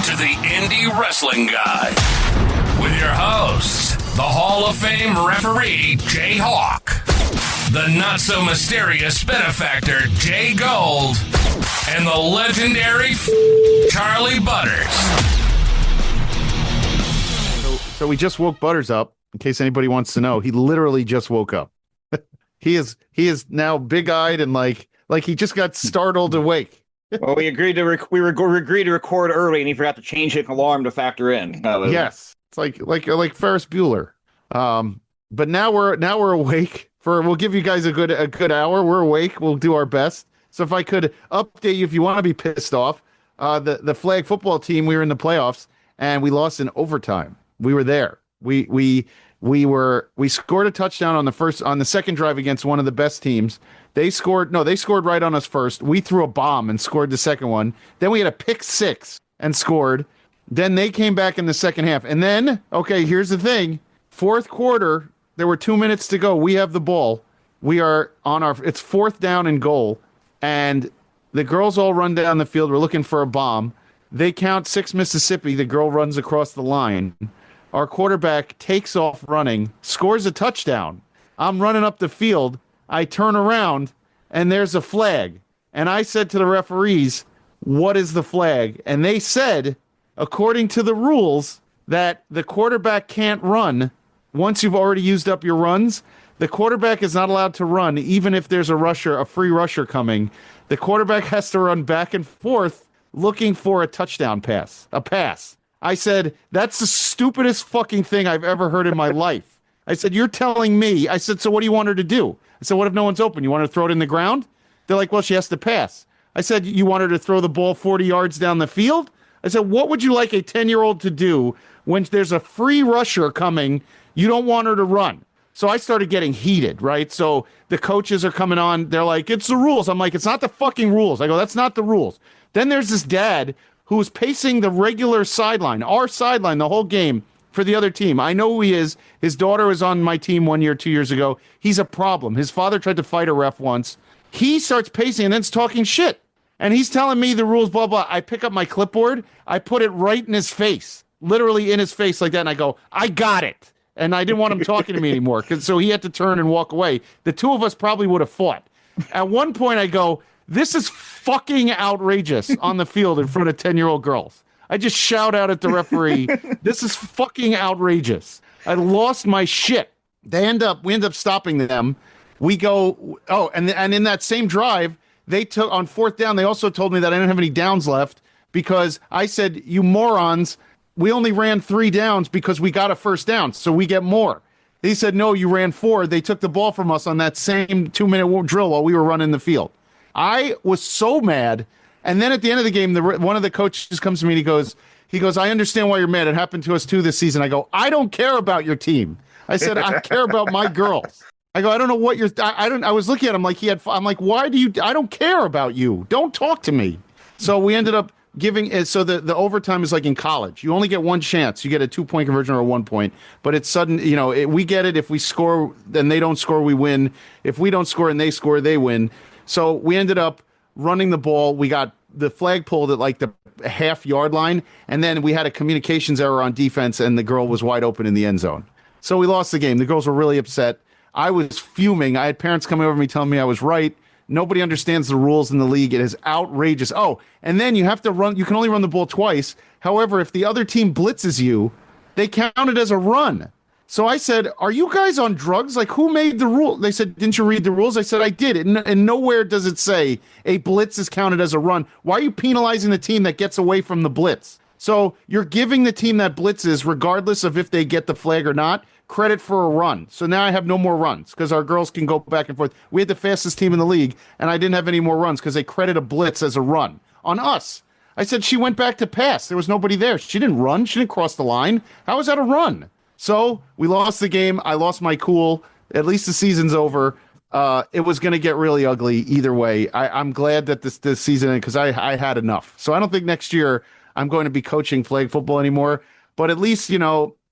to the Indie Wrestling Guy with your hosts, the Hall of Fame referee, JHawk, the not-so-mysterious benefactor, JGold, and the legendary Charly Butters. So we just woke Butters up, in case anybody wants to know. He literally just woke up. He is now big-eyed and like he just got startled awake. Well, we agreed to agreed to record early, and he forgot to change the alarm to factor in. Yes, it's like Ferris Bueller. But now we're awake. We'll give you guys a good hour. We're awake. We'll do our best. So if I could update you, if you want to be pissed off, the flag football team, we were in the playoffs and we lost in overtime. We were there. We scored a touchdown on the second drive against one of the best teams. They scored right on us first. We threw a bomb and scored the second one. Then we had a pick six and scored. Then they came back in the second half. And then, okay, here's the thing. Fourth quarter, there were 2 minutes to go. We have the ball. We are it's fourth down and goal. And the girls all run down the field. We're looking for a bomb. They count 6 Mississippi. The girl runs across the line. Our quarterback takes off running, scores a touchdown. I'm running up the field. I turn around, and there's a flag. And I said to the referees, what is the flag? And they said, according to the rules, that the quarterback can't run once you've already used up your runs. The quarterback is not allowed to run, even if there's a free rusher coming. The quarterback has to run back and forth looking for a touchdown pass, a pass. I said, that's the stupidest fucking thing I've ever heard in my life. I said, you're telling me. I said, so what do you want her to do? I said, what if no one's open? You want her to throw it in the ground? They're like, well, she has to pass. I said, you want her to throw the ball 40 yards down the field? I said, what would you like a 10-year-old to do when there's a free rusher coming? You don't want her to run. So I started getting heated, right? So the coaches are coming on. They're like, it's the rules. I'm like, it's not the fucking rules. I go, that's not the rules. Then there's this dad who was pacing the regular sideline, our sideline, the whole game for the other team. I know who he is. His daughter was on my team 1 year, 2 years ago. He's a problem. His father tried to fight a ref once. He starts pacing and then's talking shit. And he's telling me the rules, blah, blah. I pick up my clipboard. I put it right in his face, literally in his face like that. And I go, I got it. And I didn't want him talking to me anymore. So he had to turn and walk away. The two of us probably would have fought. At one point I go, this is fucking outrageous on the field in front of 10-year-old girls. I just shout out at the referee, this is fucking outrageous. I lost my shit. We end up stopping them. We go, and in that same drive, they took on fourth down. They also told me that I didn't have any downs left because I said, you morons, we only ran 3 downs because we got a first down, so we get more. They said, no, you ran 4. They took the ball from us on that same 2-minute drill while we were running the field. I was so mad. And then at the end of the game, one of the coaches comes to me and he goes, I understand why you're mad. It happened to us too this season. I go, I don't care about your team. I said, I care about my girls. I go, I don't know what I was looking at him like I'm like, why do you, I don't care about you. Don't talk to me. So we ended up giving it. So the overtime is like in college. You only get one chance. You get a 2-point conversion or a 1 point, but it's sudden, we get it. If we score, then they don't score, we win. If we don't score and they score, they win. So we ended up running the ball. We got the flag pulled at like the half-yard line, and then we had a communications error on defense, and the girl was wide open in the end zone. So we lost the game. The girls were really upset. I was fuming. I had parents coming over to me telling me I was right. Nobody understands the rules in the league. It is outrageous. Oh, and then you have to run. You can only run the ball twice. However, if the other team blitzes you, they count it as a run. So I said, are you guys on drugs? Like, who made the rule? They said, didn't you read the rules? I said, I did. And nowhere does it say a blitz is counted as a run. Why are you penalizing the team that gets away from the blitz? So you're giving the team that blitzes, regardless of if they get the flag or not, credit for a run. So now I have no more runs because our girls can go back and forth. We had the fastest team in the league, and I didn't have any more runs because they credit a blitz as a run on us. I said, she went back to pass. There was nobody there. She didn't run. She didn't cross the line. How is that a run? So we lost the game. I lost my cool. At least the season's over. It was going to get really ugly either way. I'm glad that this season, because I had enough. So I don't think next year I'm going to be coaching flag football anymore. But at least,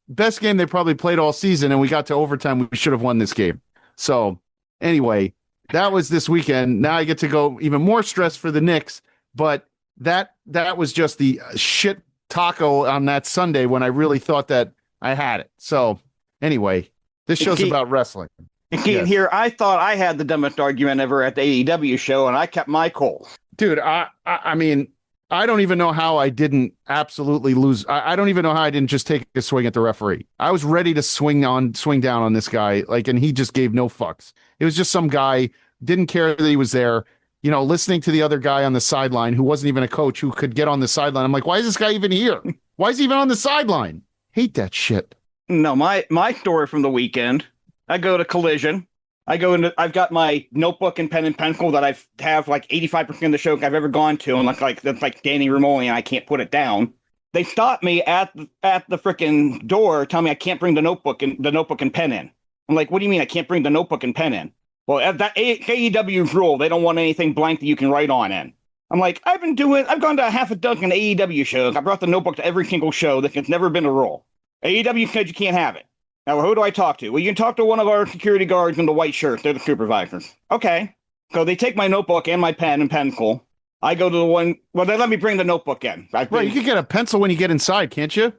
best game they probably played all season, and we got to overtime. We should have won this game. So anyway, that was this weekend. Now I get to go even more stressed for the Knicks. But that was just the shit taco on that Sunday when I really thought that I had it. So anyway, this show's about wrestling. Yes. Here, I thought I had the dumbest argument ever at the AEW show, and I kept my cool. Dude, I mean, I don't even know how I didn't absolutely lose. I don't even know how I didn't just take a swing at the referee. I was ready to swing down on this guy, and he just gave no fucks. It was just some guy, didn't care that he was there, listening to the other guy on the sideline who wasn't even a coach who could get on the sideline. I'm like, why is this guy even here? Why is he even on the sideline? Hate that shit. No, my story from the weekend, I go to Collision. I've got my notebook and pen and pencil that I have like 85% of the show I've ever gone to, and that's like standing room only, and I can't put it down. They stopped me at the freaking door, tell me I can't bring the notebook and pen in. I'm like, what do you mean I can't bring the notebook and pen in? Well, that AEW's rule, they don't want anything blank that you can write on in. I'm like, I've gone to a half a dozen AEW shows. I brought the notebook to every single show. It's never been a rule. AEW said you can't have it. Now, who do I talk to? Well, you can talk to one of our security guards in the white shirt. They're the supervisors. Okay. So they take my notebook and my pen and pencil. I go to the one. Well, they let me bring the notebook in. Right, you can get a pencil when you get inside, can't you?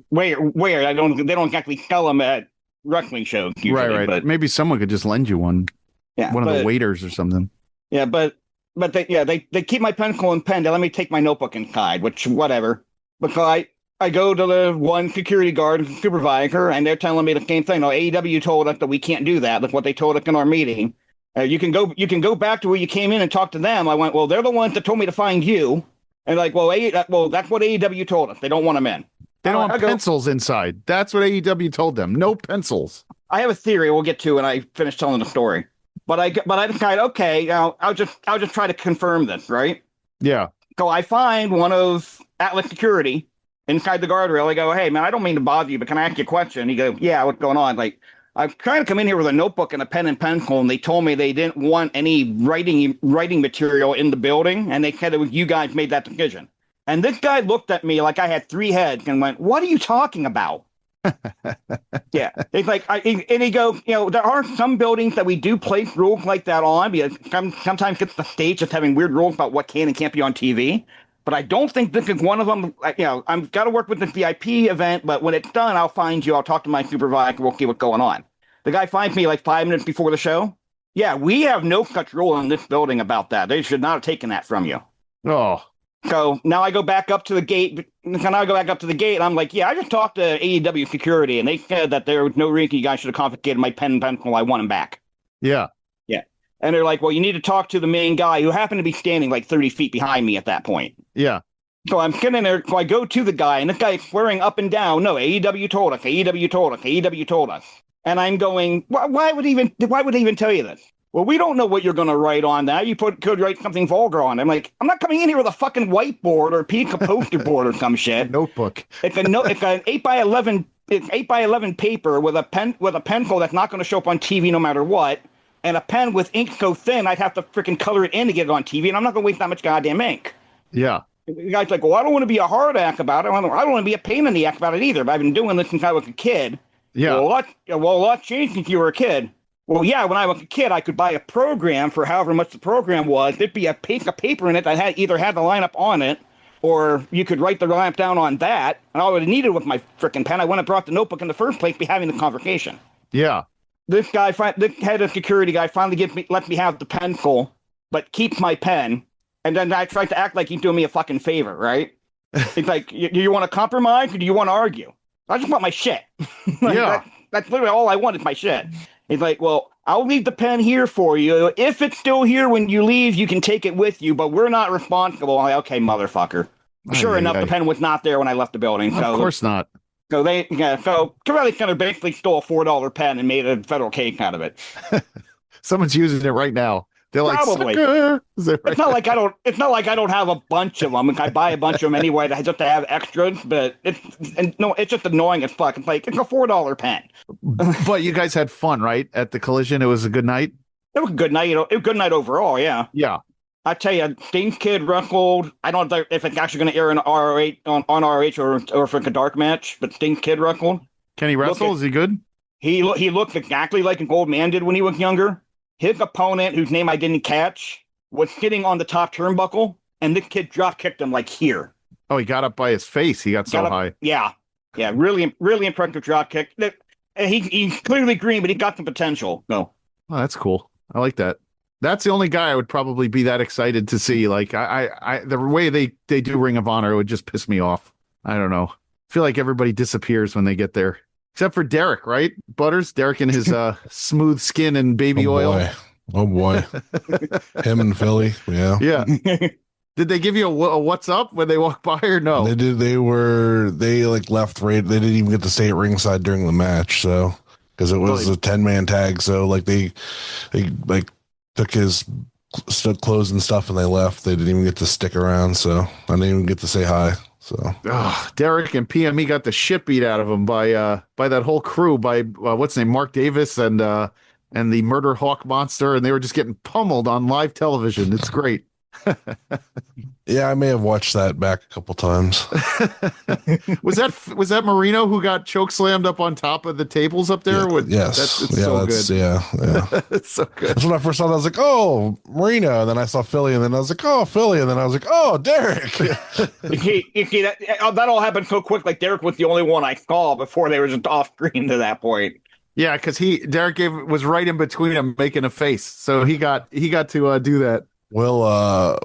Where? They don't exactly sell them at wrestling shows. Usually, right. But maybe someone could just lend you one. Yeah, one of the waiters or something. Yeah, but they keep my pencil and pen. They let me take my notebook inside, which whatever. Because I go to the one security guard supervisor, and they're telling me the same thing. No, AEW told us that we can't do that. That's what they told us in our meeting. You can go back to where you came in and talk to them. I went, well, they're the ones that told me to find you. And like, well, that's what AEW told us. They don't want them in. They don't want pencils inside. That's what AEW told them. No pencils. I have a theory we'll get to when I finish telling the story. But I decided, okay, now I'll just try to confirm this, right? Yeah. So I find one of Atlas Security inside the guardrail. I go, hey, man, I don't mean to bother you, but can I ask you a question? He goes, yeah, what's going on? Like, I'm trying to come in here with a notebook and a pen and pencil, and they told me they didn't want any writing material in the building, and they said it was you guys made that decision. And this guy looked at me like I had three heads and went, what are you talking about? Yeah. It's like, and he goes, there are some buildings that we do place rules like that on, because sometimes it's the stage just having weird rules about what can and can't be on TV. But I don't think this is one of them. I've got to work with this VIP event, but when it's done, I'll find you. I'll talk to my supervisor. We'll see what's going on. The guy finds me like 5 minutes before the show. Yeah, we have no such rule in this building about that. They should not have taken that from you. Oh. So now I go back up to the gate. And I'm like, yeah, I just talked to AEW Security, and they said that there was no reason you guys should have confiscated my pen and pencil. I want them back. Yeah. Yeah. And they're like, well, you need to talk to the main guy, who happened to be standing like 30 feet behind me at that point. Yeah. So I'm sitting there, so I go to the guy, and this guy is swearing up and down, no, AEW told us, AEW told us, AEW told us. And I'm going, why would he even tell you this? Well, we don't know what you're going to write on that. You could write something vulgar on it. I'm like, I'm not coming in here with a fucking whiteboard or a piece of poster board or some shit. Notebook. It's an 8x11. It's 8x11 paper with a pencil that's not going to show up on TV no matter what, and a pen with ink so thin I'd have to freaking color it in to get it on TV, and I'm not going to waste that much goddamn ink. Yeah. The guy's like, well, I don't want to be a hard ass about it. I don't want to be a pain in the ass about it either. But I've been doing this since I was a kid. Yeah. Well, a lot changed since you were a kid. Well, yeah, when I was a kid, I could buy a program for however much the program was. There'd be a piece of paper in it that either had the lineup on it, or you could write the lineup down on that. And all I needed was my freaking pen. I went and brought the notebook in the first place, be having the conversation. Yeah. This head of security guy finally lets me have the pencil, but keeps my pen. And then I tried to act like he's doing me a fucking favor, right? It's like, do you want to compromise or do you want to argue? I just want my shit. Yeah. That's literally all I want is my shit. He's like, well, I'll leave the pen here for you. If it's still here when you leave, you can take it with you, but we're not responsible. I'm like, okay, motherfucker. Sure enough, the pen was not there when I left the building. Of course not. So Covelli Center basically stole a $4 pen and made a federal cake out of it. Someone's using it right now. They're like, probably. Right? It's not like I don't have a bunch of them. I buy a bunch of them anyway just to have extras, but it's just annoying as fuck. It's like, it's a $4 pen. But you guys had fun, right? At the Collision, it was a good night. It was a good night. It was a good night overall. Yeah. Yeah. I tell you, Sting's kid wrestled. I don't know if it's actually going to air in ROH on ROH or if it's a dark match, but Sting's kid wrestled. Can he wrestle? Is he good? He looks exactly like an old man did when he was younger. His opponent, whose name I didn't catch, was sitting on the top turnbuckle, and this kid drop kicked him like here. Oh, he got up by his face. He got so high. Yeah. Yeah. Really, really impressive drop kick. He's clearly green, but he got the potential. No. Oh, that's cool. I like that. That's the only guy I would probably be that excited to see. Like the way they do Ring of Honor would just piss me off. I don't know. I feel like everybody disappears when they get there, except for Derek, right? Butters, Derek and his smooth skin and baby oil. Oh boy, him and Philly, yeah. Did they give you a what's up when they walk by or no? They did. They like left right. They didn't even get to stay at ringside during the match, so because it was a 10-man tag. So like they like took his clothes and stuff and they left. They didn't even get to stick around, so I didn't even get to say hi. So Derek and PME got the shit beat out of them by that whole crew, by what's his name, Mark Davis and the Murder Hawk Monster, and they were just getting pummeled on live television. It's great. Yeah, I may have watched that back a couple times. Was that Marino who got choke slammed up on top of the tables up there? Yes, it's so good. Yeah, it's so good. That's when I first saw it. I was like, oh, Marino, and then I saw Philly, and then I was like, oh, Philly, and then I was like, oh, Derek. That all happened so quick. Like Derek was the only one I saw before they were just off screen to that point. Yeah, because Derek was right in between them making a face, so he got to do that. Will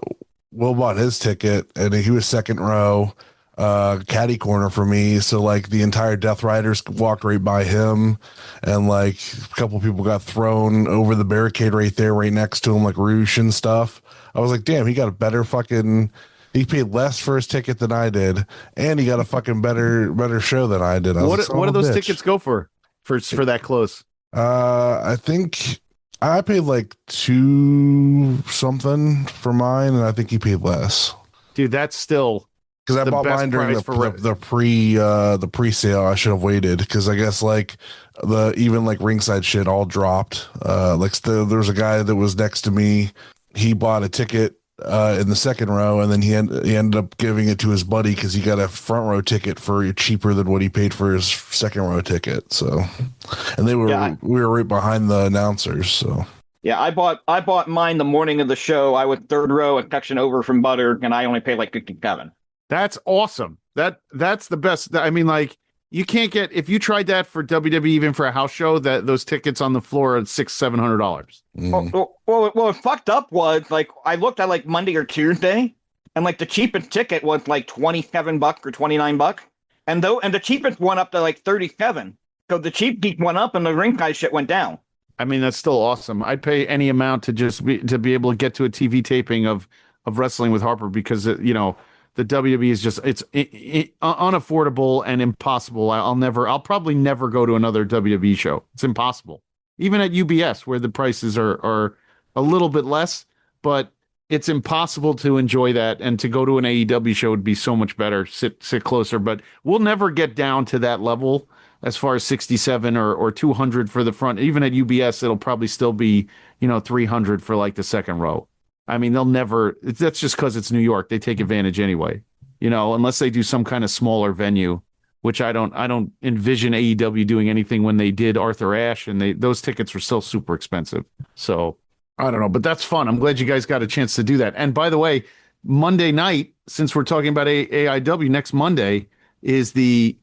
bought his ticket and he was second row, caddy corner for me. So like the entire Death Riders walked right by him, and like a couple people got thrown over the barricade right there, right next to him, like Roosh and stuff. I was like, damn, he got a better fucking. He paid less for his ticket than I did, and he got a fucking better show than I did. What do those tickets go for that close? I think I paid like $2 something for mine, and I think he paid less. Dude, that's still because I bought mine during the pre-sale. I should have waited because I guess like even ringside shit all dropped. There was a guy that was next to me. He bought a ticket in the second row, and then he ended up giving it to his buddy because he got a front row ticket for cheaper than what he paid for his second row ticket. So, and we were right behind the announcers. So yeah, I bought mine the morning of the show. I was third row, a section over from Butter, and I only paid like $57. That's awesome. That's the best. I mean, like you can't get, if you tried that for WWE, even for a house show, that those tickets on the floor are $600-700. Well, what fucked up was like I looked at like Monday or Tuesday, and like the cheapest ticket was like $27 or $29, and the cheapest went up to like $37. So the cheap geek went up, and the ringside shit went down. I mean, that's still awesome. I'd pay any amount to be able to get to a TV taping of Wrestling with Harper, because the WWE is just it's unaffordable and impossible. I'll probably never go to another WWE show. It's impossible. Even at UBS, where the prices are a little bit less, but it's impossible to enjoy that. And to go to an AEW show would be so much better. Sit closer, but we'll never get down to that level as far as 67 or 200 for the front. Even at UBS, it'll probably still be 300 for like the second row. I mean, they'll never. That's just because it's New York. They take advantage anyway, unless they do some kind of smaller venue, which I don't envision AEW doing anything when they did Arthur Ashe, and those tickets were still super expensive. So I don't know, but that's fun. I'm glad you guys got a chance to do that. And by the way, Monday night, since we're talking about AIW, next Monday is the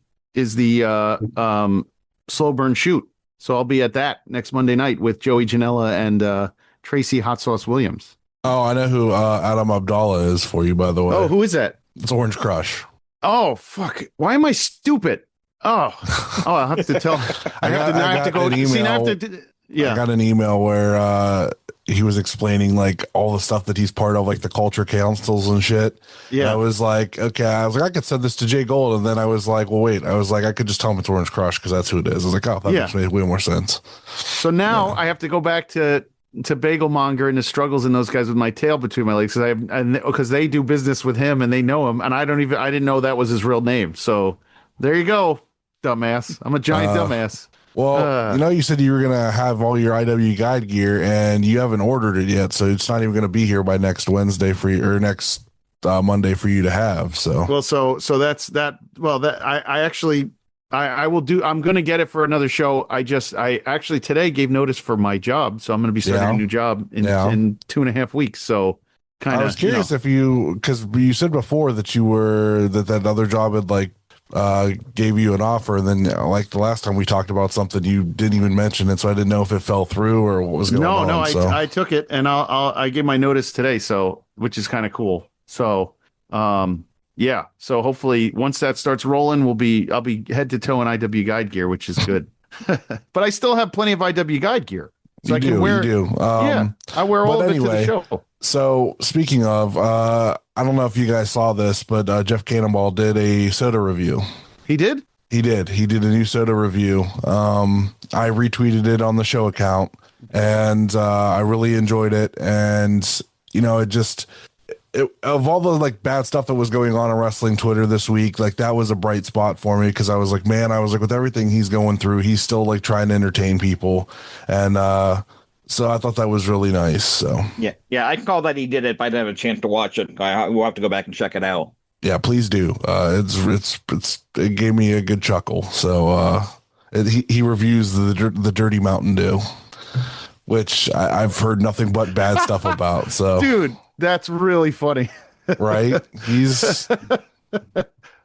Slow Burn Shoot. So I'll be at that next Monday night with Joey Janela and Tracy Hot Sauce Williams. Oh, I know who Adam Abdallah is for you, by the way. Oh, who is that? It's Orange Crush. Oh, fuck. Why am I stupid? Oh, I'll have to tell. I have to go. I got an email where he was explaining like all the stuff that he's part of, like the culture councils and shit. Yeah. And I was like, okay. I was like, I could send this to JGold. And then I was like, well, wait. I was like, I could just tell him it's Orange Crush because that's who it is. I was like, oh, that makes way more sense. So now I have to go back to Bagelmonger and the struggles and those guys with my tail between my legs, because they do business with him and they know him, and I didn't know that was his real name. So there you go, dumbass. I'm a giant dumbass. Well, you said you were gonna have all your IW guide gear, and you haven't ordered it yet, so it's not even gonna be here by next Wednesday for you, or next Monday for you to have. So so that's that. Well, that I actually. I will do. I'm going to get it for another show. I actually today gave notice for my job, so I'm going to be starting a new job in 2.5 weeks. So I was curious if because you said before that that other job had like gave you an offer, and then like the last time we talked about something, you didn't even mention it, so I didn't know if it fell through or what was going on. No, I took it, and I gave my notice today, so which is kind of cool. So, yeah. So hopefully, once that starts rolling, I'll be head to toe in IW Guide gear, which is good. But I still have plenty of IW Guide gear, so you do. Yeah, I wear all of it to the show. So speaking of, I don't know if you guys saw this, but Jeff Cannonball did a soda review. He did? He did a new soda review. I retweeted it on the show account, and I really enjoyed it. And of all the like bad stuff that was going on wrestling Twitter this week, like that was a bright spot for me, because I was like, with everything he's going through, he's still like trying to entertain people, and so I thought that was really nice. So yeah, I call that he did it, but I didn't have a chance to watch it. We'll have to go back and check it out. Yeah, please do. It gave me a good chuckle. So he reviews the Dirty Mountain Dew, which I've heard nothing but bad stuff about. So dude, that's really funny. Right? He's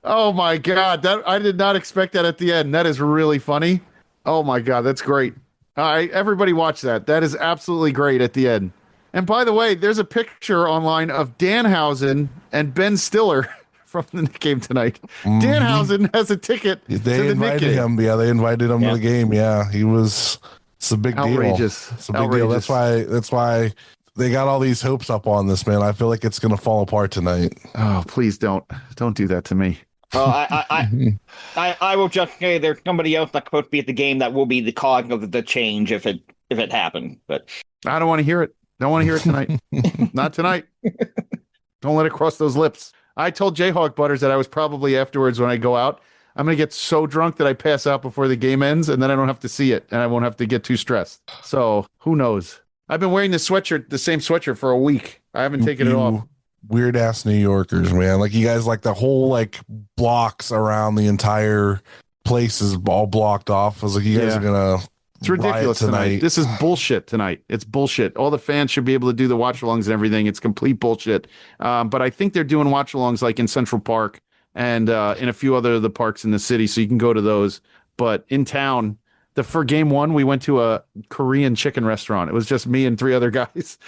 oh my God, that I did not expect that at the end. That is really funny. Oh my God, that's great. All right, everybody watch that. That is absolutely great at the end. And by the way, there's a picture online of Danhausen and Ben Stiller from the Knick game tonight. Mm-hmm. Danhausen has a ticket. They invited him. Yeah, they invited him to the game. Yeah, it's a big deal. It's a big deal. That's why they got all these hopes up on this, man. I feel like it's going to fall apart tonight. Oh, please don't do that to me. I will just say there's somebody else that's supposed to be at the game that will be the cause of the change if it happened. But I don't want to hear it. Don't want to hear it tonight. Not tonight. Don't let it cross those lips. I told JHawk Butters that I was probably afterwards, when I go out, I'm going to get so drunk that I pass out before the game ends, and then I don't have to see it, and I won't have to get too stressed. So who knows? I've been wearing the same sweatshirt for a week. I haven't taken it off. Weird ass New Yorkers, man. Like, you guys, like the whole like blocks around the entire place is all blocked off. I was like, you guys are gonna. It's ridiculous tonight. This is bullshit tonight. It's bullshit. All the fans should be able to do the watch alongs and everything. It's complete bullshit. But I think they're doing watch alongs like in Central Park and in a few other of the parks in the city, so you can go to those. But in town, for game one, we went to a Korean chicken restaurant. It was just me and three other guys.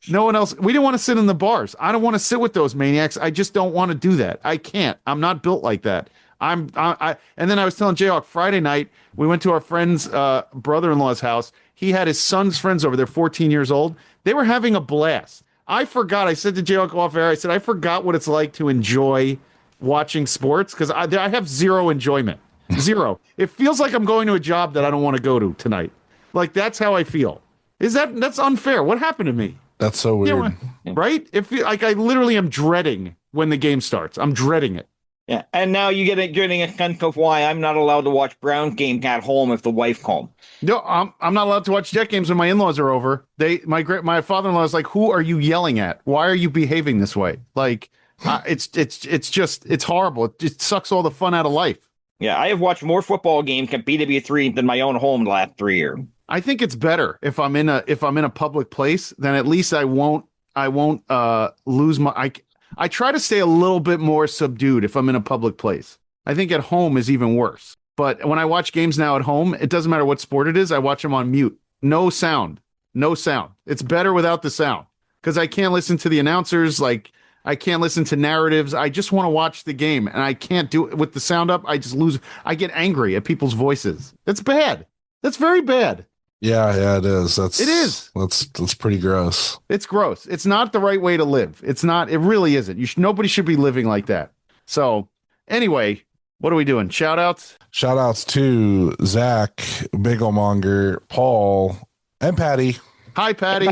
No one else. We didn't want to sit in the bars. I don't want to sit with those maniacs. I just don't want to do that. I can't. I'm not built like that. And then I was telling JHawk, Friday night, we went to our friend's brother-in-law's house. He had his son's friends over there, 14 years old. They were having a blast. I forgot. I said to JHawk off air, I said, I forgot what it's like to enjoy watching sports, because I have zero enjoyment. Zero. It feels like I'm going to a job that I don't want to go to tonight. Like, that's how I feel. That's unfair. What happened to me? That's so weird. Yeah, right? Like I literally am dreading when the game starts. I'm dreading it. Yeah, and now getting a sense of why I'm not allowed to watch Browns game at home if the wife's home. No, I'm not allowed to watch Jet games when my in-laws are over. My father-in-law is like, "Who are you yelling at? Why are you behaving this way?" Like, it's horrible. It just sucks all the fun out of life. Yeah, I have watched more football games at BW3 than my own home the last 3 years. I think it's better if I'm in a public place, then at least I won't lose my. I try to stay a little bit more subdued if I'm in a public place. I think at home is even worse. But when I watch games now at home, it doesn't matter what sport it is. I watch them on mute. No sound. It's better without the sound, because I can't listen to the announcers. Like, I can't listen to narratives. I just want to watch the game, and I can't do it with the sound up. I just lose. I get angry at people's voices. That's bad. That's very bad. Yeah, it is. It is. That's pretty gross. It's gross. It's not the right way to live. It's not. It really isn't. Nobody should be living like that. So, anyway, what are we doing? Shout outs? Shout outs to Zach, Bigglemonger, Paul, and Patty. Hi, Patty.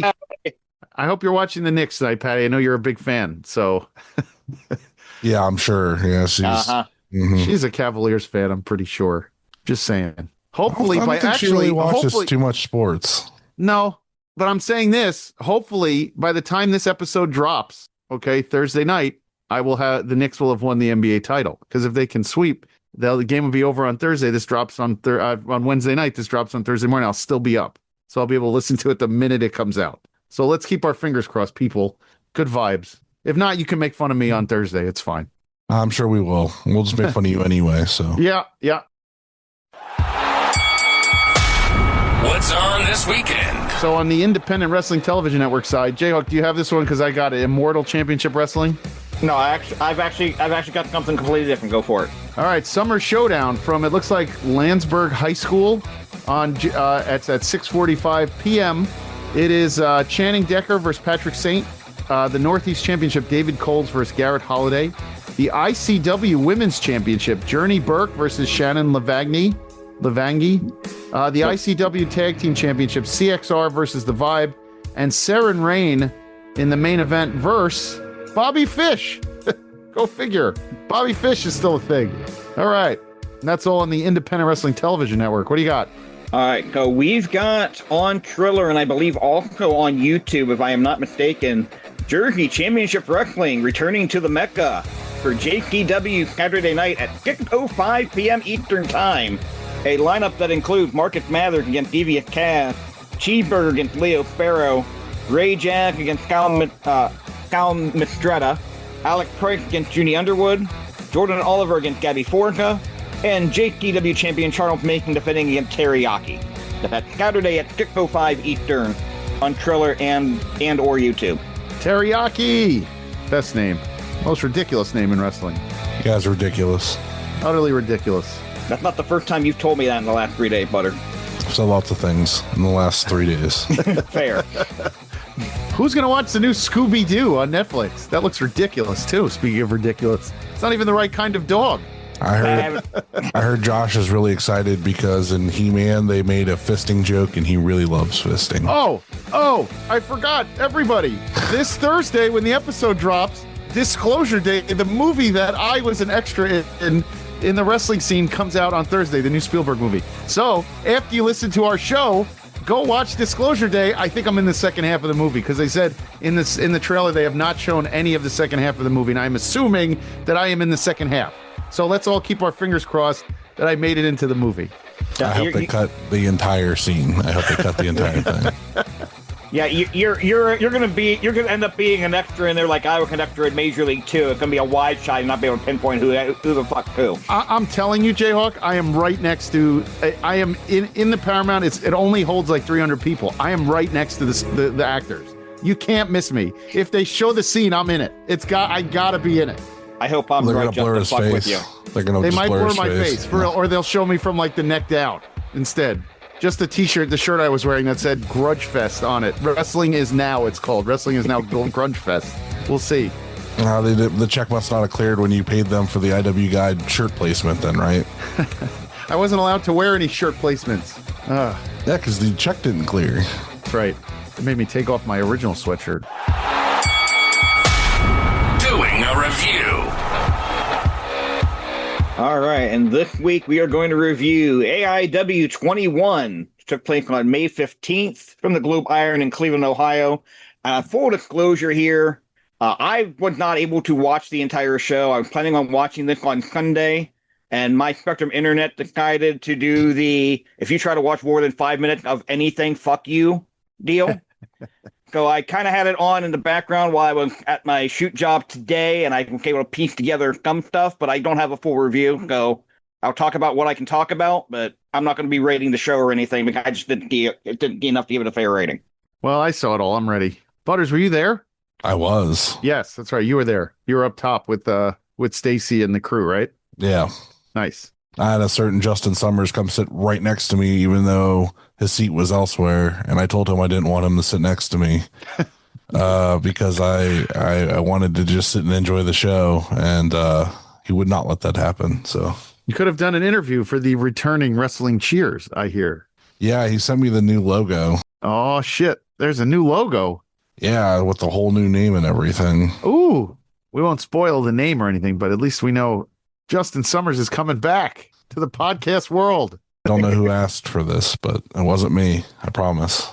I hope you're watching the Knicks tonight, Patty. I know you're a big fan. So, yeah, I'm sure. Yeah, she's a Cavaliers fan. I'm pretty sure. Just saying. Hopefully, I don't think she really watches too much sports. No, but I'm saying this. Hopefully, by the time this episode drops, okay, Thursday night, the Knicks will have won the NBA title. Because if they can sweep, the game will be over on Thursday. This drops on Wednesday night. This drops on Thursday morning. I'll still be up, so I'll be able to listen to it the minute it comes out. So let's keep our fingers crossed, people. Good vibes. If not, you can make fun of me on Thursday. It's fine. I'm sure we will. We'll just make fun of you anyway. So yeah. What's on this weekend? So on the Independent Wrestling Television Network side, JHawk, do you have this one? Because I got it. Immortal Championship Wrestling. No, I've actually got something completely different. Go for it. All right, Summer Showdown from, it looks like, Landsberg High School on it's at 6:45 p.m. It is Channing Decker versus Patrick Saint. The Northeast Championship, David Coles versus Garrett Holiday. The ICW Women's Championship, Journey Burke versus Shannon Levangi. The ICW Tag Team Championship, CXR versus The Vibe. And Saren Rain in the main event versus Bobby Fish. Go figure. Bobby Fish is still a thing. All right. And that's all on the Independent Wrestling Television Network. What do you got? All right. So we've got on Triller and I believe also on YouTube, if I am not mistaken, Jersey Championship Wrestling returning to the Mecca for JCW Saturday night at 6:05 p.m. Eastern Time. A lineup that includes Marcus Mathers against Devious Cass, Cheeseburger against Leo Sparrow, Ray Jack against Cal Mistretta, Alex Price against Junie Underwood, Jordan Oliver against Gabby Forza, and JCW champion Charles Mason defending against Teriyaki. That's Saturday at 6:05 Eastern on Triller and or YouTube. Teriyaki! Best name. Most ridiculous name in wrestling. you guys are ridiculous. Utterly ridiculous. That's not the first time you've told me that in the last 3 days, Butter. I've said lots of things in the last 3 days. Fair. Who's going to watch the new Scooby-Doo on Netflix? That looks ridiculous, too, speaking of ridiculous. It's not even the right kind of dog. I heard Josh is really excited because in He-Man they made a fisting joke and he really loves fisting. Oh, I forgot. Everybody, this Thursday when the episode drops, Disclosure Day, the movie that I was an extra in the wrestling scene comes out on Thursday, the new Spielberg movie. So after you listen to our show, go watch Disclosure Day. I think I'm in the second half of the movie because they said in the trailer they have not shown any of the second half of the movie, and I'm assuming that I am in the second half. So let's all keep our fingers crossed that I made it into the movie. I hope they cut the entire scene. I hope they cut the entire thing. Yeah, you're gonna end up being an extra in there like I was an extra in Major League 2. It's gonna be a wide shot and not be able to pinpoint who the fuck who. I'm telling you, JHawk, I am right next to. I am in the Paramount. It only holds like 300 people. I am right next to the actors. You can't miss me. If they show the scene, I'm in it. I gotta be in it. I hope I'm right just to fuck with you. They might blur my face for real, or they'll show me from like the neck down instead. Just the t-shirt, the shirt I was wearing that said Grudge Fest on it. Wrestling is now, it's called. Wrestling is now Grudge Fest. We'll see. The check must not have cleared when you paid them for the IW Guide shirt placement then, right? I wasn't allowed to wear any shirt placements. Yeah, because the check didn't clear. That's right. It made me take off my original sweatshirt. Doing a review. All right, and this week we are going to review AIW 21, which took place on May 15th from the Globe Iron in Cleveland, Ohio. Full disclosure here, I was not able to watch the entire show. I was planning on watching this on Sunday, and my Spectrum Internet decided to do the, if you try to watch more than 5 minutes of anything, fuck you deal. So I kind of had it on in the background while I was at my shoot job today, and I was able to piece together some stuff, but I don't have a full review. So I'll talk about what I can talk about, but I'm not going to be rating the show or anything because I just didn't get enough to give it a fair rating. Well, I saw it all. I'm ready. Butters, were you there? I was. Yes, that's right. You were there. You were up top with Stacy and the crew, right? Yeah. Nice. I had a certain Justin Summers come sit right next to me, even though his seat was elsewhere. And I told him I didn't want him to sit next to me because I wanted to just sit and enjoy the show. And he would not let that happen. So you could have done an interview for the returning Wrestling Cheers, I hear. Yeah, he sent me the new logo. Oh, shit. There's a new logo. Yeah, with the whole new name and everything. Ooh, we won't spoil the name or anything, but at least we know Justin Summers is coming back to the podcast world. I don't know who asked for this, but it wasn't me. I promise.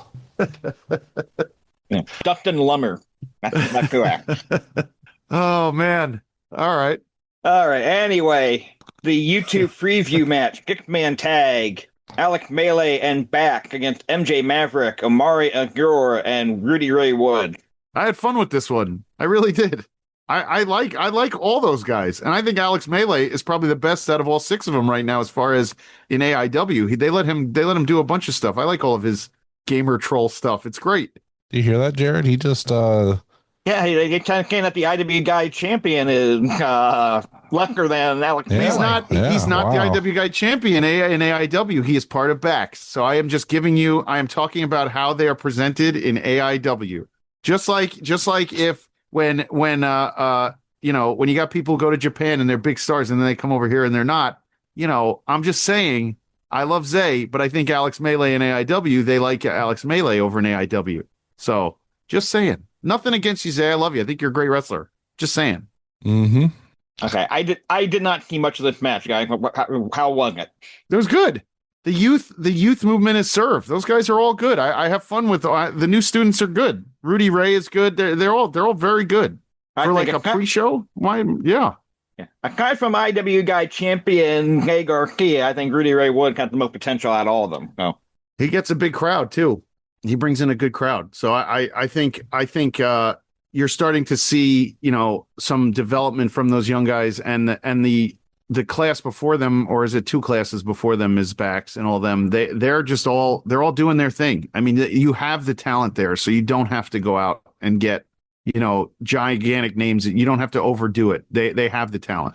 Yeah. Dustin Lummer. That's who asked. Oh, man. All right. Anyway, the YouTube preview match, 6-man tag. Alex Melee and back against MJ Maverick, Amari Agur, and Rudy Ray Wood. I had fun with this one. I really did. I like all those guys, and I think Alex Melee is probably the best out of all 6 of them right now as far as in AIW. They let him do a bunch of stuff. I like all of his gamer troll stuff. It's great. Do you hear that, Jared? He just Yeah, he kind of came that the IW Guy champion is lesser than Alex Melee. He's not the IW Guy champion in AIW. He is part of BAX. So I am talking about how they are presented in AIW. Just like if when you got people go to Japan and they're big stars and then they come over here and they're not, I'm just saying I love Zay, but I think Alex Melee in AIW, they like Alex Melee over in AIW. So just saying. Nothing against you, Zay. I love you. I think you're a great wrestler. Just saying. Mm-hmm. Okay, I did not see much of this match, guys. How was it? It was good. The youth movement is served. Those guys are all good. I have fun with the new students are good. Rudy Ray is good. They're all very good for like a pre-show. Why? Yeah. Aside from IW Guy champion Jay Garcia, I think Rudy Ray Wood got the most potential out of all of them. So he gets a big crowd too. He brings in a good crowd. So I think you're starting to see, some development from those young guys, and the class before them, or is it 2 classes before them, is BAX and all them. They're all doing their thing. I mean, you have the talent there, so you don't have to go out and get, gigantic names. You don't have to overdo it. They have the talent.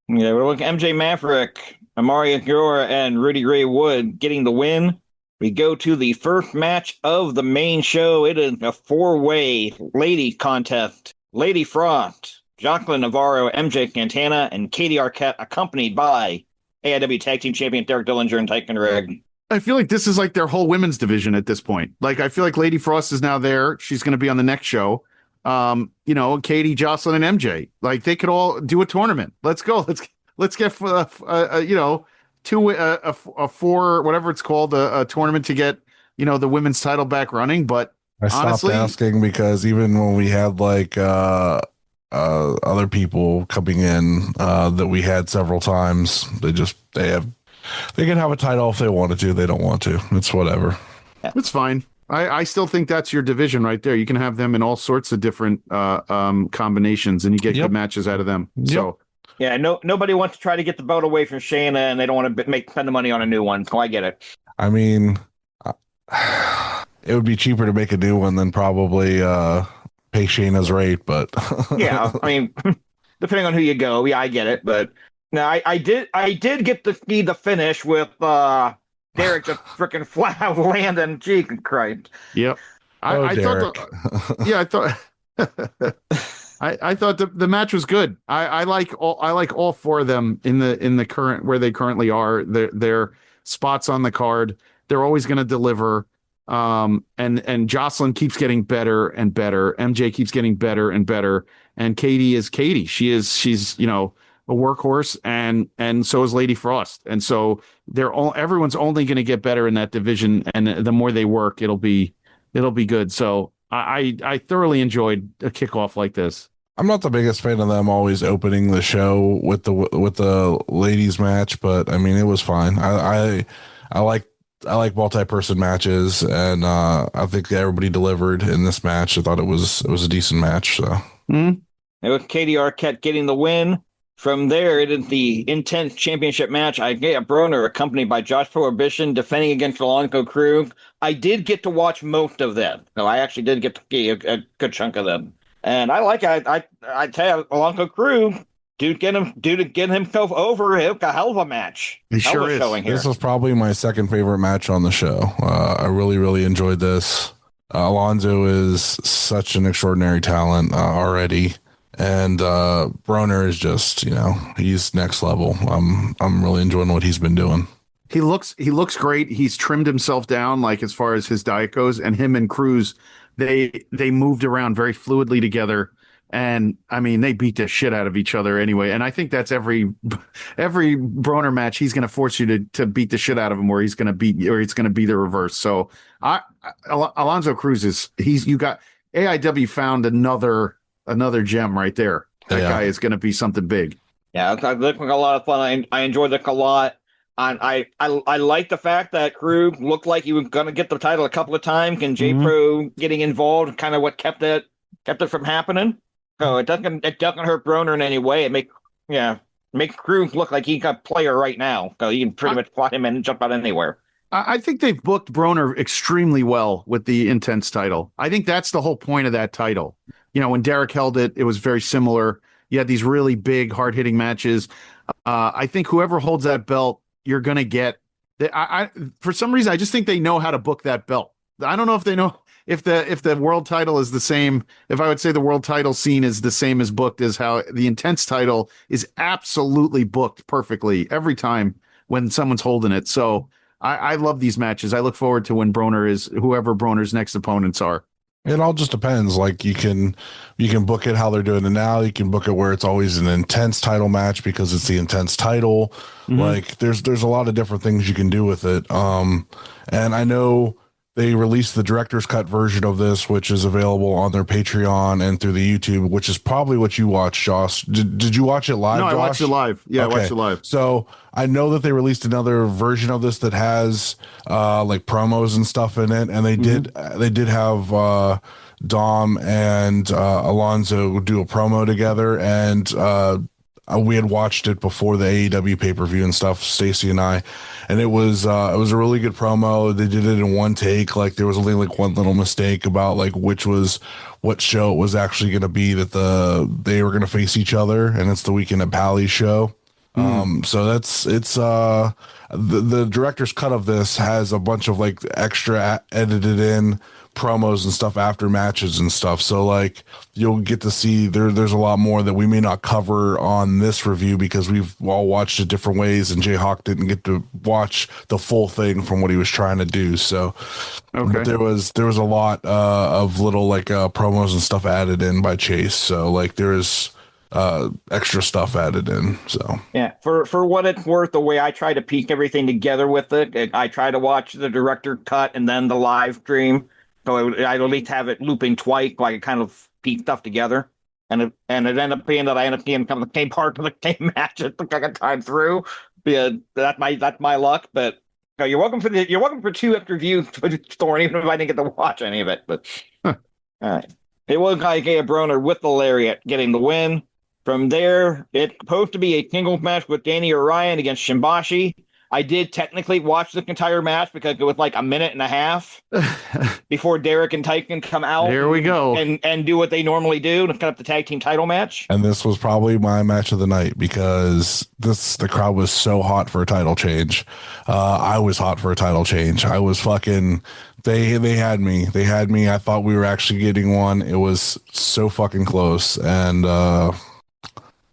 Yeah, we're looking at MJ Maverick, Amari Agur, and Rudy Ray Wood getting the win. We go to the first match of the main show. It is a 4-way lady contest. Lady Frost, Jacqueline Navarro, MJ Santana, and Katie Arquette, accompanied by AIW Tag Team Champion Derek Dillinger and Tyson Rigg. I feel like this is like their whole women's division at this point. Like, I feel like Lady Frost is now there. She's going to be on the next show. Katie, Jocelyn, and MJ. Like, they could all do a tournament. Let's go. Let's get a 4, whatever it's called, a tournament to get the women's title back running. But I stopped asking because even when we had like other people coming in that we had several times, they can have a title if they wanted to. They don't want to. It's whatever. It's fine. I still think that's your division right there. You can have them in all sorts of different combinations, and you get good matches out of them. Yep. So. Yeah, nobody wants to try to get the belt away from Shayna, and they don't want to spend the money on a new one. So I get it. I mean, it would be cheaper to make a new one than probably pay Shayna's rate, but yeah, I mean, depending on who you go, yeah, I get it. But no, I did get to see the finish with Derek just freaking flat out landing. Jesus Christ. Yep. I thought. I thought the match was good. I like all 4 of them in the current where they currently are. Their spots on the card. They're always going to deliver. And Jocelyn keeps getting better and better. MJ keeps getting better and better. And Katie is Katie. She's a workhorse, and so is Lady Frost. And so everyone's only going to get better in that division. And the more they work, it'll be good. So I thoroughly enjoyed a kickoff like this. I'm not the biggest fan of them always opening the show with the ladies match, but I mean, it was fine. I like multi-person matches, and I think everybody delivered in this match. I thought it was a decent match. So it was Katie Arquette getting the win. From there, it is the intense championship match. Isaiah Broner, accompanied by Josh Prohibition, defending against Alonso Cruz. I did get to watch most of them. So I actually did get to see a good chunk of them. And I like it. I tell you, Alonso Cruz, dude, get himself over. It was a hell of a match. He sure is. This was probably my second favorite match on the show. I really, really enjoyed this. Alonso is such an extraordinary talent already. And Broner is just, he's next level. I'm really enjoying what he's been doing. He looks great. He's trimmed himself down, like as far as his diet goes. And him and Cruz, they moved around very fluidly together. And I mean, they beat the shit out of each other anyway. And I think that's every Broner match. He's going to force you to beat the shit out of him, or he's going to beat, or it's going to be the reverse. So Alonso Cruz you got AIW found another gem right there. That guy is going to be something big. Yeah, it looked like a lot of fun. I enjoyed it a lot. I like the fact that Krug looked like he was going to get the title a couple of times, and J Pro getting involved, kind of what kept it from happening. So it doesn't hurt Broner in any way. It make Krug look like he's a player right now. So you can pretty much plot him in and jump out anywhere. I think they've booked Broner extremely well with the Intense title. I think that's the whole point of that title. When Derek held it, it was very similar. You had these really big, hard-hitting matches. I think whoever holds that belt, you're going to get. For some reason, I just think they know how to book that belt. I don't know if they know if the world title is the same. If I would say the world title scene is the same as booked as how the Intense title is absolutely booked perfectly every time when someone's holding it. So I love these matches. I look forward to when whoever Broner's next opponents are. It all just depends. Like you can book it how they're doing it now. You can book it where it's always an Intense title match because it's the Intense title. Like there's a lot of different things you can do with it. And I know they released the director's cut version of this, which is available on their Patreon and through the YouTube, which is probably what you watched, Josh. Did you watch it live? No, Josh? I watched it live. Yeah, okay. I watched it live. So I know that they released another version of this that has like promos and stuff in it, and they did have Dom and Alonzo do a promo together, and we had watched it before the AEW pay-per-view and stuff, Stacy and I, and it was a really good promo. They did it in one take. Like there was only like one little mistake about like what show it was actually going to be that they were going to face each other, and it's the Weekend at Pally's show. So it's the director's cut of this has a bunch of like extra edited in promos and stuff after matches and stuff. So like you'll get to see there's a lot more that we may not cover on this review because we've all watched it different ways, and JHawk didn't get to watch the full thing from what he was trying to do. So but there was a lot of little like promos and stuff added in by Chase. So like there is extra stuff added in. So yeah, for what it's worth, the way I try to piece everything together with it, I try to watch the director cut and then the live stream. So I at least have it looping twice, like it kind of piece stuff together. And it ended up being that I end up being kind of the same part of the same match at the second time through. Yeah, that's my luck. But you're welcome for 2 extra views for the story, even if I didn't get to watch any of it. But all right, it was Isaiah Broner with the lariat getting the win. From there, it's supposed to be a singles match with Danny Orion against Shimbashi. I did technically watch the entire match because it was like a minute and a half before Derek and Tyson come out. Here we go. And do what they normally do to cut up the tag team title match. And this was probably my match of the night because the crowd was so hot for a title change. I was hot for a title change. I was fucking... They had me. They had me. I thought we were actually getting one. It was so fucking close. And...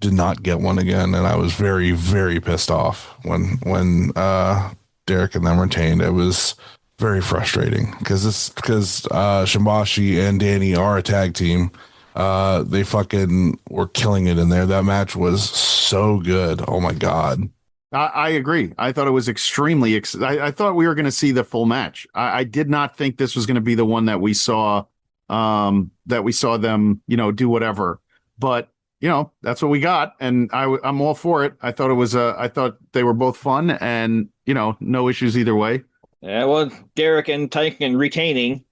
did not get one again, and I was very, very pissed off when Derek and them retained. It was very frustrating because Shimbashi and Danny are a tag team. They fucking were killing it in there. That match was so good. Oh my god. I agree. I thought it was extremely. I thought we were going to see the full match. I did not think this was going to be the one that we saw. That we saw them, do whatever, but. That's what we got, and I'm all for it. I thought I thought they were both fun, and no issues either way. Yeah, well, Derek and Tyson retaining.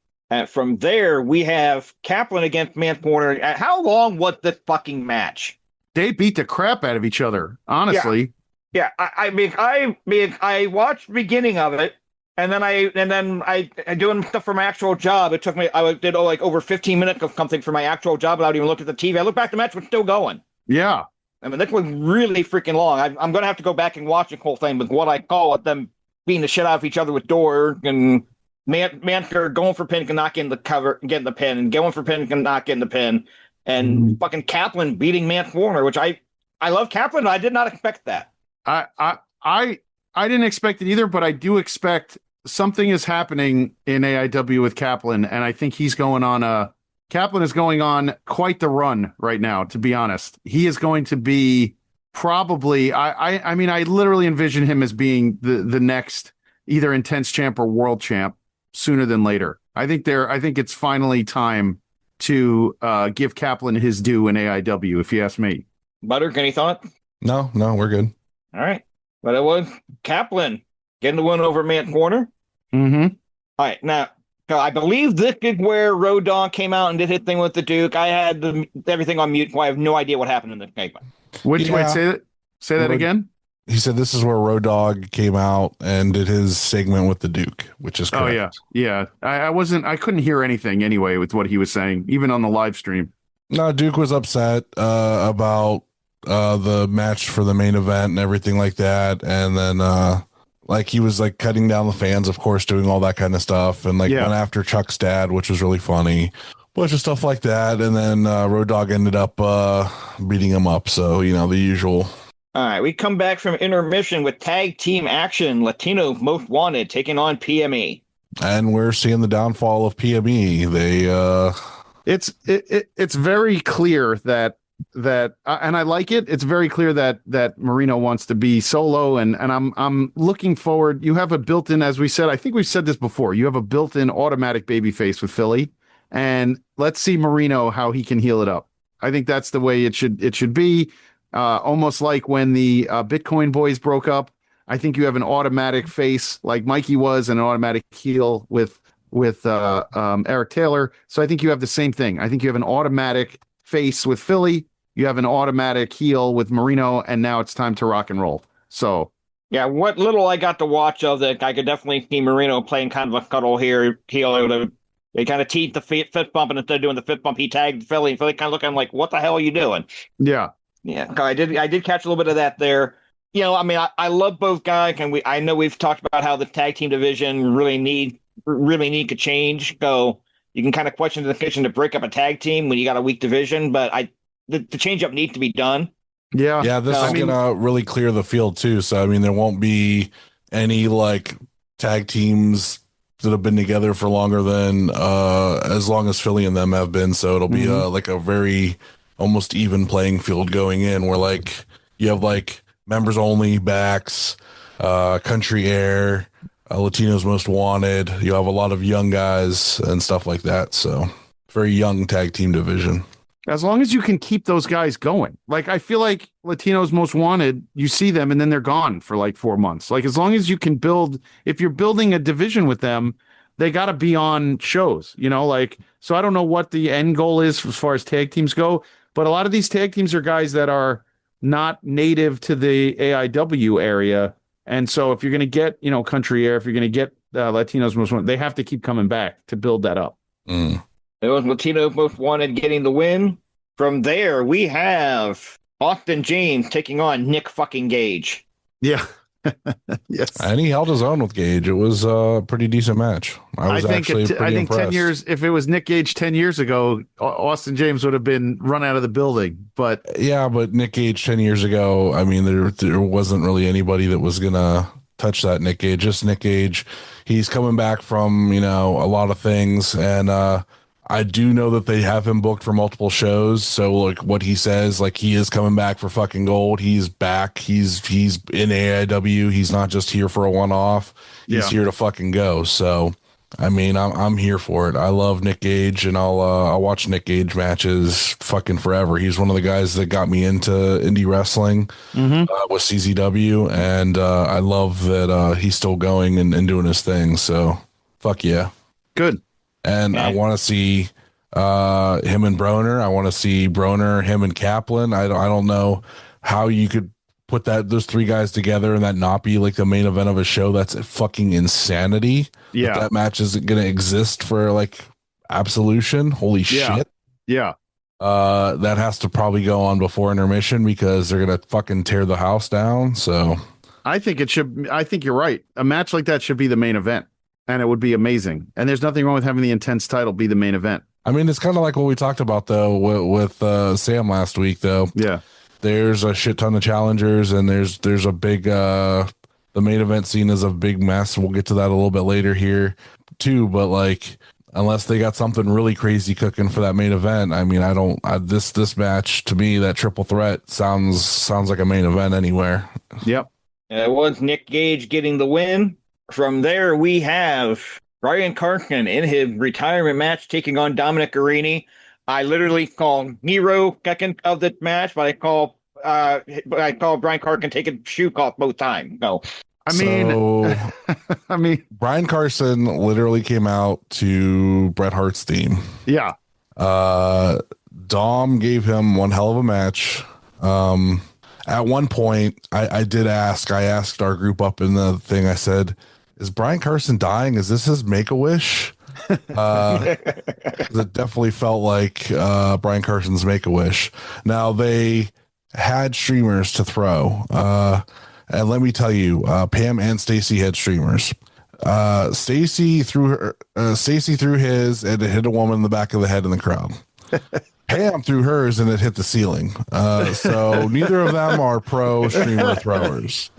From there, we have Kaplan against Mantequilla. How long was this fucking match? They beat the crap out of each other, honestly. Yeah. I watched the beginning of it. And then I doing stuff for my actual job. It took me, I did like over 15 minutes of something for my actual job without even looking at the TV. I looked back, the match was still going. Yeah. I mean, that was really freaking long. I'm going to have to go back and watch the whole thing with what I call it, them beating the shit out of each other with door and Mantequilla going for pin and not getting the cover, getting the pin, and going for pin and not getting the pin. And fucking Kaplan beating Mantequilla, which I love Kaplan, but I did not expect that. I didn't expect it either, but I do expect something is happening in AIW with Kaplan, and I think Kaplan is going on quite the run right now, to be honest. He is going to be probably, I mean, I literally envision him as being the next either Intense champ or world champ sooner than later. I think it's finally time to give Kaplan his due in AIW, if you ask me. Butter, any thought? No, we're good. All right. But it was Kaplan getting the win over Matt Corner. Mm-hmm. All right, now I believe this is where Road Dogg came out and did his thing with the Duke. I had everything on mute, so I have no idea what happened in this segment. Wait, say that again. He said this is where Road Dogg came out and did his segment with the Duke, which is correct. Oh yeah. I couldn't hear anything anyway with what he was saying, even on the live stream. No, Duke was upset about the match for the main event and everything like that, and then like he was like cutting down the fans, of course, doing all that kind of stuff, and like went after Chuck's dad, which was really funny. Bunch of stuff like that, and then Road Dogg ended up beating him up. So the usual. All right, we come back from intermission with tag team action. Latino Most Wanted taking on PME, and we're seeing the downfall of PME. It's very clear that and I like it. It's very clear that Marino wants to be solo, and I'm looking forward. You have a built-in, as we said. I think we've said this before. You have a built-in automatic babyface with Philly, and let's see Marino how he can heal it up. I think that's the way it should be. Almost like when the Bitcoin boys broke up. I think you have an automatic face like Mikey was, and an automatic heel with Eric Taylor. So I think you have the same thing. I think you have an automatic face with Philly. You have an automatic heel with Marino, and now it's time to rock and roll. So yeah, what little I got to watch of it, I could definitely see Marino playing kind of a cuddle heel. They kind of teed the fist bump, and instead of doing the fist bump, he tagged Philly, and Philly kind of looking like, "What the hell are you doing?" Yeah. Yeah, I did catch a little bit of that there. I love both guys, and I know we've talked about how the tag team division really need to change. So you can kind of question the decision to break up a tag team when you got a weak division, but the change up needs to be done. Yeah, this is gonna really clear the field too. So there won't be any like tag teams that have been together for longer than as long as Philly and them have been. So it'll be like a very almost even playing field going in, where like you have like members only backs, country air, Latinos Most Wanted. You have a lot of young guys and stuff like that. So very young tag team division. As long as you can keep those guys going. Like, I feel like Latinos Most Wanted, you see them and then they're gone for like 4 months. Like, as long as you can if you're building a division with them, they got to be on shows, so I don't know what the end goal is as far as tag teams go. But a lot of these tag teams are guys that are not native to the AIW area. And so if you're going to get, Country Air, if you're going to get Latinos Most Wanted, they have to keep coming back to build that up. It was Latinos Most Wanted getting the win. From there, we have Austin James taking on Nick fucking Gage. Yeah. Yes. And he held his own with Gage. It was a pretty decent match. I think impressed. 10 years, if it was Nick Gage 10 years ago, Austin James would have been run out of the building. But Nick Gage 10 years ago, there wasn't really anybody that was going to touch that Nick Gage. Just Nick Gage. He's coming back from, a lot of things. And I do know that they have him booked for multiple shows. So like what he says, like he is coming back for fucking gold. He's back. He's in AIW. He's not just here for a one-off. He's here to fucking go. So, I'm here for it. I love Nick Gage, and I'll watch Nick Gage matches fucking forever. He's one of the guys that got me into indie wrestling with CZW. And I love that he's still going and doing his thing. So fuck yeah. Good. And I want to see him and Broner. I want to see Broner, him and Kaplan. I don't know how you could put those three guys together and that not be like the main event of a show. That's fucking insanity. Yeah, that match isn't going to exist for like Absolution. Holy shit. Yeah. That has to probably go on before intermission because they're going to fucking tear the house down. So I think it should. I think you're right. A match like that should be the main event. And it would be amazing. And there's nothing wrong with having the intense title be the main event. It's kind of like what we talked about, though, with Sam last week, though. Yeah. There's a shit ton of challengers, and there's a big the main event scene is a big mess. We'll get to that a little bit later here, too. But, like, unless they got something really crazy cooking for that main event, this match, to me, that triple threat sounds like a main event anywhere. Yep. It was Nick Gage getting the win. From there, we have Brian Carson in his retirement match taking on Dominic Guarini. I literally call Nero second of the match, but I call I saw Brian Carson take a shoe off both times. No, I mean, So, I mean, Brian Carson literally came out to Bret Hart's theme. yeah. Dom gave him one hell of a match. At one point, I asked our group up in the thing, I said, is Brian Carson dying? Is this his Make-A-Wish? 'Cause it definitely felt like Brian Carson's Make-A-Wish. Now, they had streamers to throw. And let me tell you, Pam and Stacy had streamers. Stacy threw his and it hit a woman in the back of the head in the crowd. Pam threw hers and it hit the ceiling. So neither of them are pro streamer throwers.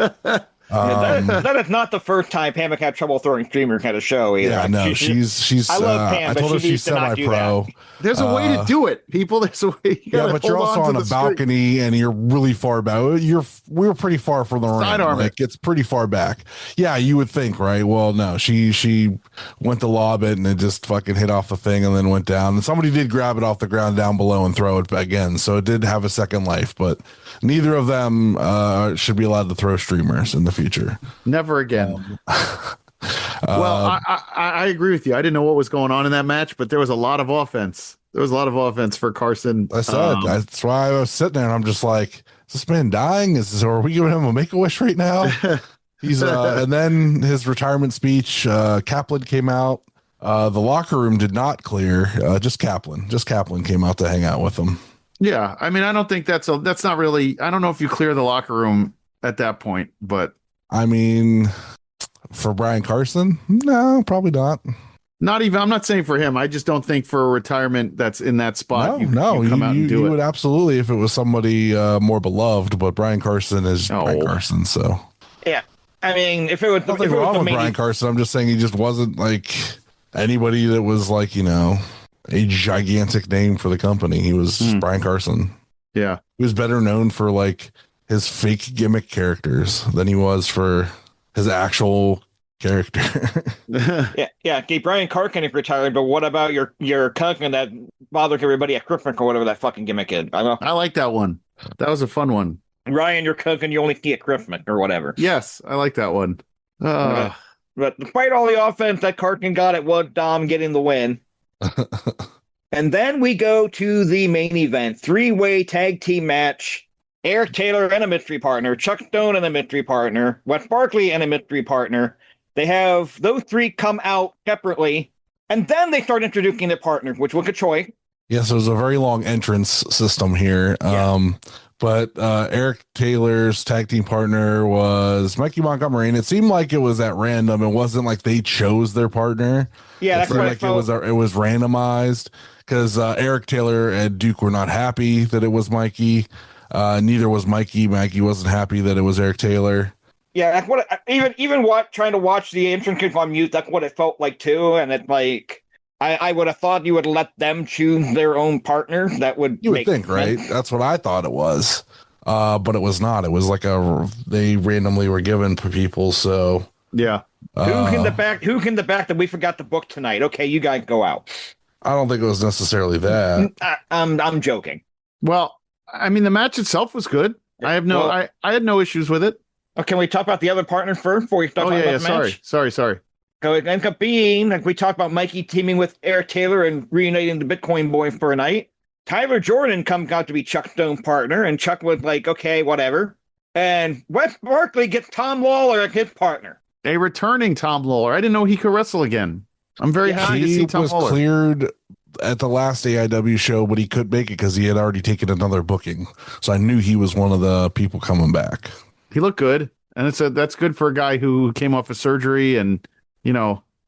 that is not the first time Pam had trouble throwing streamers at a show either. Yeah, no, she's. I love Pam, I but told her she she's needs to not do semi-pro. There's a way to do it, people. There's a way. Yeah, but you're also on a balcony and you're really far back. We're pretty far from the ring. Like it's pretty far back. Yeah, you would think, right? Well, no, she went to lob it and it just fucking hit off the thing and then went down. And somebody did grab it off the ground down below and throw it again. So it did have a second life, but neither of them should be allowed to throw streamers in the future. Never again. Well, I agree with you. I didn't know what was going on in that match, but there was a lot of offense. There was a lot of offense for Carson. I said that's why I was sitting there and I'm just like, is this man dying? Are we giving him a Make-A-Wish right now? He's and then his retirement speech, Kaplan came out. The locker room did not clear. Just Kaplan came out to hang out with him. Yeah, I mean, I don't think that's not really. I don't know if you clear the locker room at that point, but I mean, for Brian Carson, no, probably not. Not even. I'm not saying for him. I just don't think for a retirement that's in that spot. You come out and do it. You would absolutely if it was somebody more beloved, but Brian Carson is Brian Carson, so yeah. I mean, if it was nothing wrong with Brian Carson, I'm just saying he just wasn't like anybody that was like a gigantic name for the company. He was Brian Carson. Yeah, he was better known for like his fake gimmick characters than he was for his actual character. yeah. Okay, Brian Carson is retired, but what about your cousin that bothers everybody at Christmas or whatever that fucking gimmick is? I like that one. That was a fun one. Ryan, your cousin, you only see at Christmas or whatever. Yes, I like that one. But despite all the offense that Carson got, it was Dom getting the win. And then we go to the main event, 3-way tag team match. Eric Taylor and a mystery partner, Chuck Stone and a mystery partner, Wes Barkley and a mystery partner. They have those three come out separately, and then they start introducing their partners, which was a choice. Yes, it was a very long entrance system here. Yeah. But Eric Taylor's tag team partner was Mikey Montgomery, and it seemed like it was at random. It wasn't like they chose their partner. Yeah, that's like it was randomized because Eric Taylor and Duke were not happy that it was Mikey. Neither was Mikey. Mikey wasn't happy that it was Eric Taylor. Yeah, that's what even trying to watch the entrance on mute. That's what it felt like too, and it's like. I would have thought you would let them choose their own partner. That would you would think, right? That's what I thought it was, but it was not. It was like they randomly were given to people. So yeah, who can the back that we forgot to book tonight? Okay, you guys go out. I don't think it was necessarily that. I'm joking. Well, I mean, the match itself was good. I had no issues with it. Can we talk about the other partner first before we start talking about the match? Sorry. So it ends up being, like we talked about Mikey teaming with Eric Taylor and reuniting the Bitcoin Boy for a night. Tyler Jordan comes out to be Chuck Stone's partner, and Chuck was like, okay, whatever. And Wes Barkley gets Tom Lawler as his partner. A returning Tom Lawler. I didn't know he could wrestle again. I'm very happy to see Tom Lawler. He was cleared at the last AIW show, but he couldn't make it because he had already taken another booking. So I knew he was one of the people coming back. He looked good, and that's good for a guy who came off of surgery and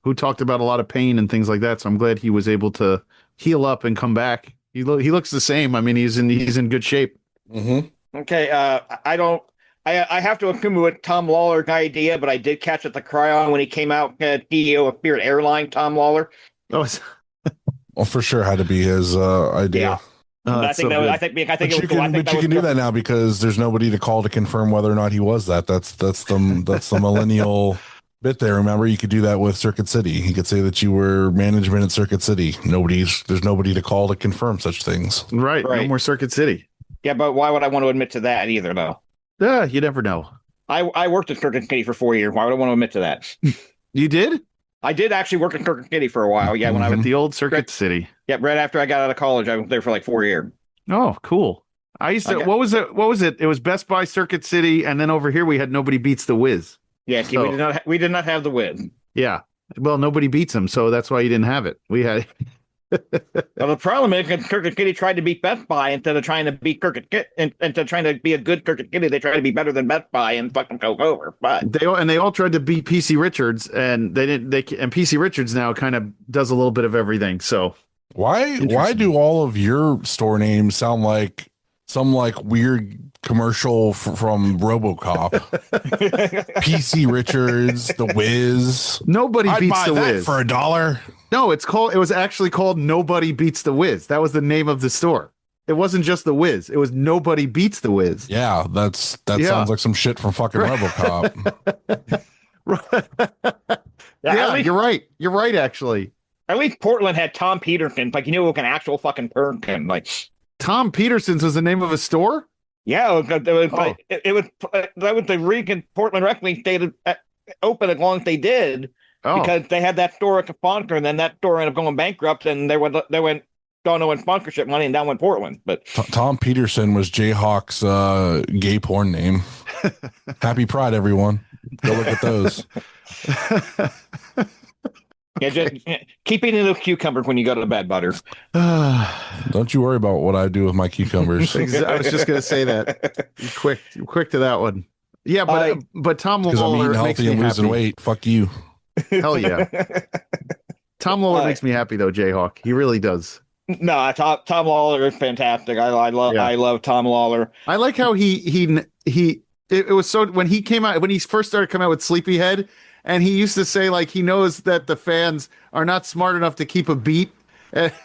who talked about a lot of pain and things like that. So I'm glad he was able to heal up and come back. He looks the same. I mean, he's in good shape. Mm-hmm. Okay. I have to assume it was Tom Lawler's idea, but I did catch at the cryon when he came out, CEO of Spirit Airline, Tom Lawler. Oh, well, for sure had to be his idea. Yeah. I think you can do that now because there's nobody to call to confirm whether or not he was that. That's the millennial bit there. Remember, you could do that with Circuit City. He could say that you were management at Circuit City. There's nobody to call to confirm such things. Right. No more Circuit City. Yeah, but why would I want to admit to that either, though? Yeah, you never know. I worked at Circuit City for 4 years. Why would I want to admit to that? You did? I did actually work at Circuit City for a while. Yeah, when I was at the old Circuit City. Yeah, right after I got out of college, I was there for like 4 years. Oh, cool. I used to. What was it? What was it? It was Best Buy, Circuit City, and then over here we had Nobody Beats the Wiz. Yeah, see, we did not have the Wiz. Yeah, well, nobody beats him, so that's why you didn't have it. We had. Well, the problem is that Circuit City tried to beat Best Buy instead of trying to beat instead of trying to be a good Circuit City. They tried to be better than Best Buy and fucking go over. But they all tried to beat PC Richards, and they didn't. And PC Richards now kind of does a little bit of everything. So why do all of your store names sound like some like weird commercial from RoboCop? PC Richards, the Wiz. Nobody I'd beats buy the that Wiz for $1. No, it was actually called Nobody Beats the Wiz. That was the name of the store. It wasn't just the Wiz. It was Nobody Beats the Wiz. Yeah, that sounds like some shit from fucking RoboCop. Yeah, you're right. You're right, actually. At least Portland had Tom Peterson's, like, like an actual fucking person. Like Tom Peterson's was the name of a store? Yeah, that was the reason Portland Wrestling stayed open as long as they did. Because they had that store as a sponsor, and then that store ended up going bankrupt, and they went don't know when sponsorship money, and down went Portland. But Tom Peterson was JHawk's gay porn name. Happy Pride, everyone! Go look at those. Yeah, just keep eating those cucumbers when you go to bed, Butter. Don't you worry about what I do with my cucumbers. I was just going to say that. You're quick to that one. Yeah, but Tom Lawler I'm eating makes healthy me and losing happy. weight. Fuck you. Hell yeah. Tom Lawler makes me happy though, JHawk. He really does. No, Tom Lawler is fantastic. I love Tom Lawler. I like how it was so when he came out, when he first started coming out with Sleepyhead, and he used to say like he knows that the fans are not smart enough to keep a beat.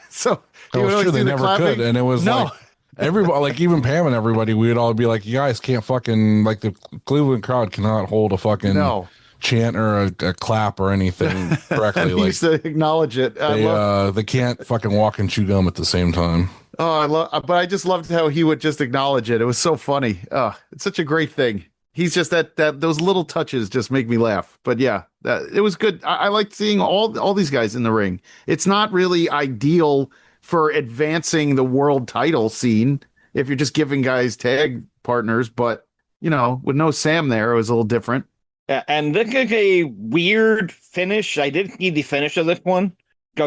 So that was true. They never could. And it was like everybody, like even Pam and everybody, we would all be like, you guys can't fucking, like the Cleveland crowd cannot hold a fucking chant or a clap or anything correctly. He used to acknowledge it. They can't fucking walk and chew gum at the same time. But I just loved how he would just acknowledge it. It was so funny. It's such a great thing. He's just that those little touches just make me laugh. But yeah, it was good. I liked seeing all these guys in the ring. It's not really ideal for advancing the world title scene if you're just giving guys tag partners, but with no Sam there, it was a little different. Yeah, and this is a weird finish. I didn't see the finish of this one.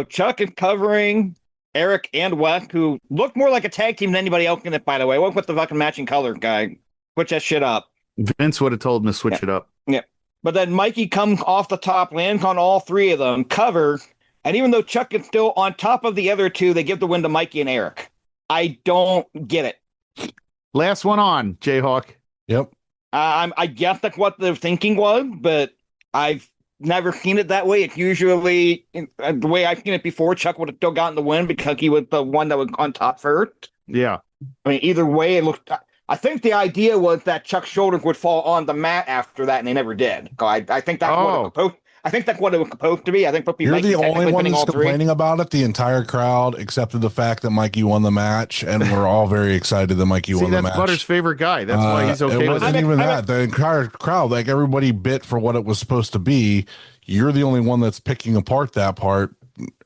Chuck is covering Eric and Wes, who looked more like a tag team than anybody else in it, by the way. What with the fucking matching color guy? Switch that shit up. Vince would have told him to switch it up. Yeah. But then Mikey comes off the top, lands on all three of them, covers, and even though Chuck is still on top of the other two, they give the win to Mikey and Eric. I don't get it. Last one on, JHawk. Yep. I guess that's what the thinking was, but I've never seen it that way. It's usually the way I've seen it before. Chuck would have still gotten the win because he was the one that was on top first. Yeah. I mean, either way, it looked. I think the idea was that Chuck's shoulders would fall on the mat after that, and they never did. So I think that's what it was supposed. I think that's what it was supposed to be. I think you're the only one who's complaining about it. The entire crowd accepted the fact that Mikey won the match, and we're all very excited that Mikey won the match. That's Butter's favorite guy. That's why he's okay with it. It wasn't even that. The entire crowd, like everybody bit for what it was supposed to be. You're the only one that's picking apart that part.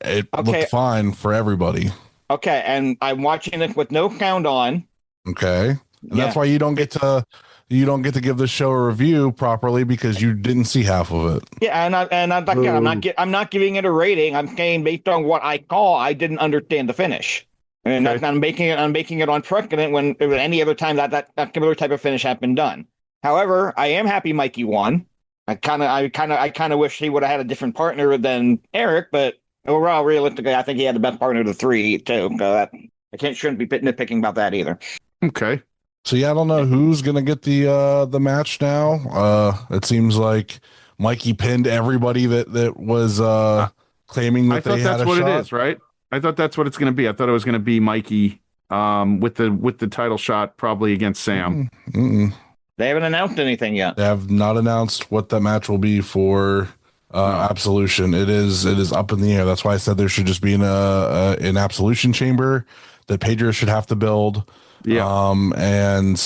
It looked fine for everybody. Okay, and I'm watching it with no sound on. Okay. And that's why you don't get to give the show a review properly because you didn't see half of it. Yeah, I'm not giving it a rating. I'm saying based on what I saw, I didn't understand the finish, and I'm making it on precedent when any other time that similar type of finish had been done. However, I am happy Mikey won. I kind of wish he would have had a different partner than Eric, but overall, realistically, I think he had the best partner of the three too. So shouldn't be nitpicking about that either. Okay. So yeah, I don't know who's gonna get the match now. It seems like Mikey pinned everybody that was claiming that they had a shot. I thought that's what it is, right? I thought that's what it's gonna be. I thought it was gonna be Mikey with the title shot probably against Sam. They haven't announced anything yet. They have not announced what that match will be for Absolution. It is up in the air. That's why I said there should just be an Absolution chamber that Pedro should have to build. Yeah.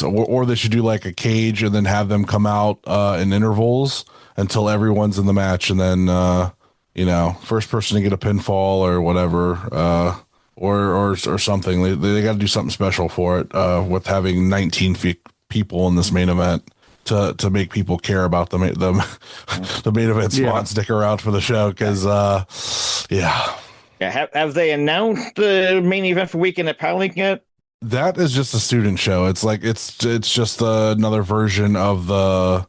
Or they should do like a cage and then have them come out in intervals until everyone's in the match, and then first person to get a pinfall or whatever, or something. They got to do something special for it with having 19 people in this main event to make people care about the main event spot and stick around for the show, because Have they announced the main event for Weekend at Power League yet? That is just a student show. It's like it's just another version of the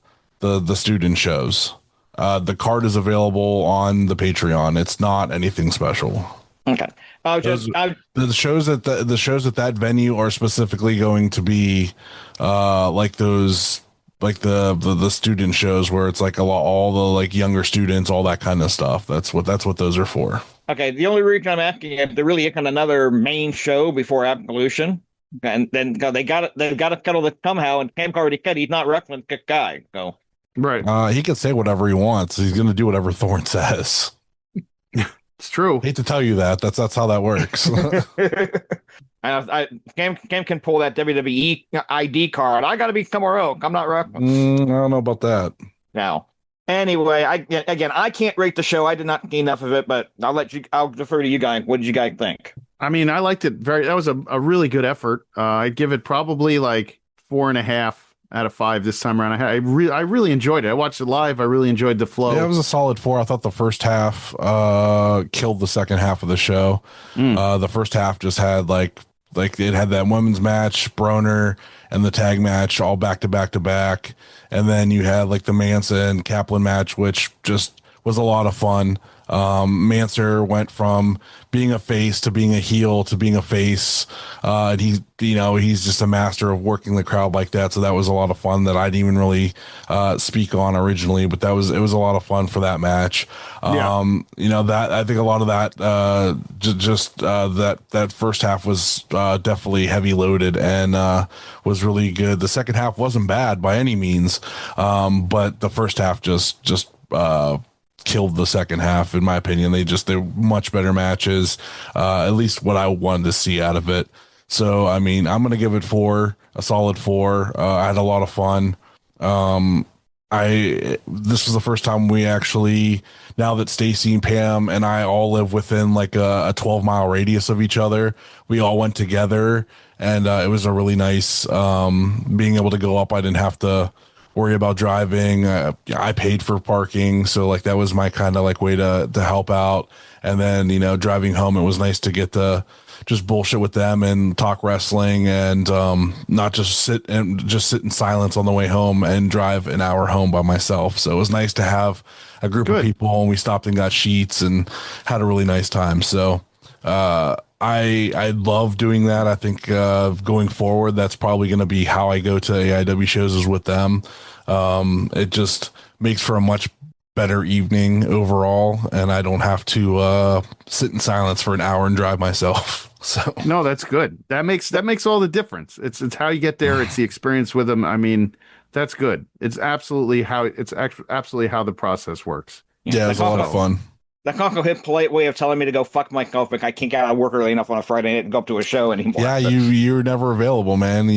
student shows. The card is available on the Patreon. It's not anything special. Okay. The shows at that venue are specifically going to be like those, like the student shows where it's like all the like younger students, all that kind of stuff. That's what those are for. Okay, the only reason I'm asking if they're really on another main show before Absolution, and then they've got to settle this somehow. And Cam's already said he's not wrestling kick guy, so Right. He can say whatever he wants. He's going to do whatever Thorne says. It's true. Hate to tell you that. That's how that works. Cam can pull that WWE ID card. I got to be somewhere else. I'm not wrestling. I don't know about that. Now, anyway, I can't rate the show. I did not see enough of it, but I'll defer to you guys. What did you guys think? I mean, I liked it that was a really good effort. I'd give it probably like 4.5 out of 5 this time around. I really enjoyed it. I watched it live. I really enjoyed the flow. Yeah, it was a solid 4. I thought the first half killed the second half of the show. The first half just had like it had that women's match, Broner, and the tag match all back to back to back. And then you had like the Manson Kaplan match, which just was a lot of fun. Manser went from being a face to being a heel to being a face. And he's just a master of working the crowd like that. So that was a lot of fun that I didn't even really speak on originally, but it was a lot of fun for that match. That I think a lot of that that first half was definitely heavy loaded and was really good. The second half wasn't bad by any means, but the first half just killed the second half, in my opinion. They're much better matches, at least what I wanted to see out of it. So I mean, I'm gonna give it a solid 4. I had a lot of fun. This was the first time we actually, now that Stacy and Pam and I all live within like a 12-mile radius of each other, we all went together, and it was a really nice being able to go up. I didn't have to worry about driving. I paid for parking, so like that was my kind of like way to help out. And then driving home, it was nice to get to just bullshit with them and talk wrestling, and not just sit in silence on the way home and drive an hour home by myself. So it was nice to have a group of people, and we stopped and got sheets and had a really nice time. So I love doing that. I think going forward, that's probably going to be how I go to AIW shows, is with them. It just makes for a much better evening overall, and I don't have to sit in silence for an hour and drive myself. So no, that's good. That makes all the difference. It's how you get there. It's the experience with them. I mean, that's good. It's absolutely how the process works. Yeah, it was a lot of fun. That's also his polite way of telling me to go fuck myself because I can't get out of work early enough on a Friday night and go up to a show anymore. Yeah, you're never available, man.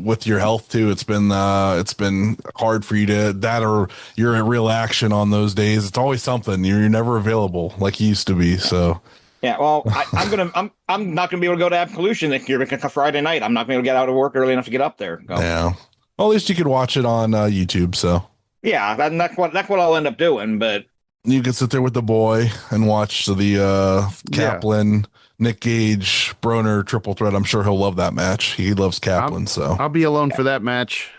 With your health too, it's been hard for you to that, or you're at real action on those days. It's always something. You're never available like you used to be. So yeah, well, I'm not gonna be able to go to Absolution this year because it's a Friday night. I'm not gonna get out of work early enough to get up there. So. Yeah, well, at least you could watch it on YouTube. So yeah, that's what I'll end up doing, but. You can sit there with the boy and watch the Kaplan, Nick Gage, Broner triple threat. I'm sure he'll love that match. He loves Kaplan, so I'll be alone for that match.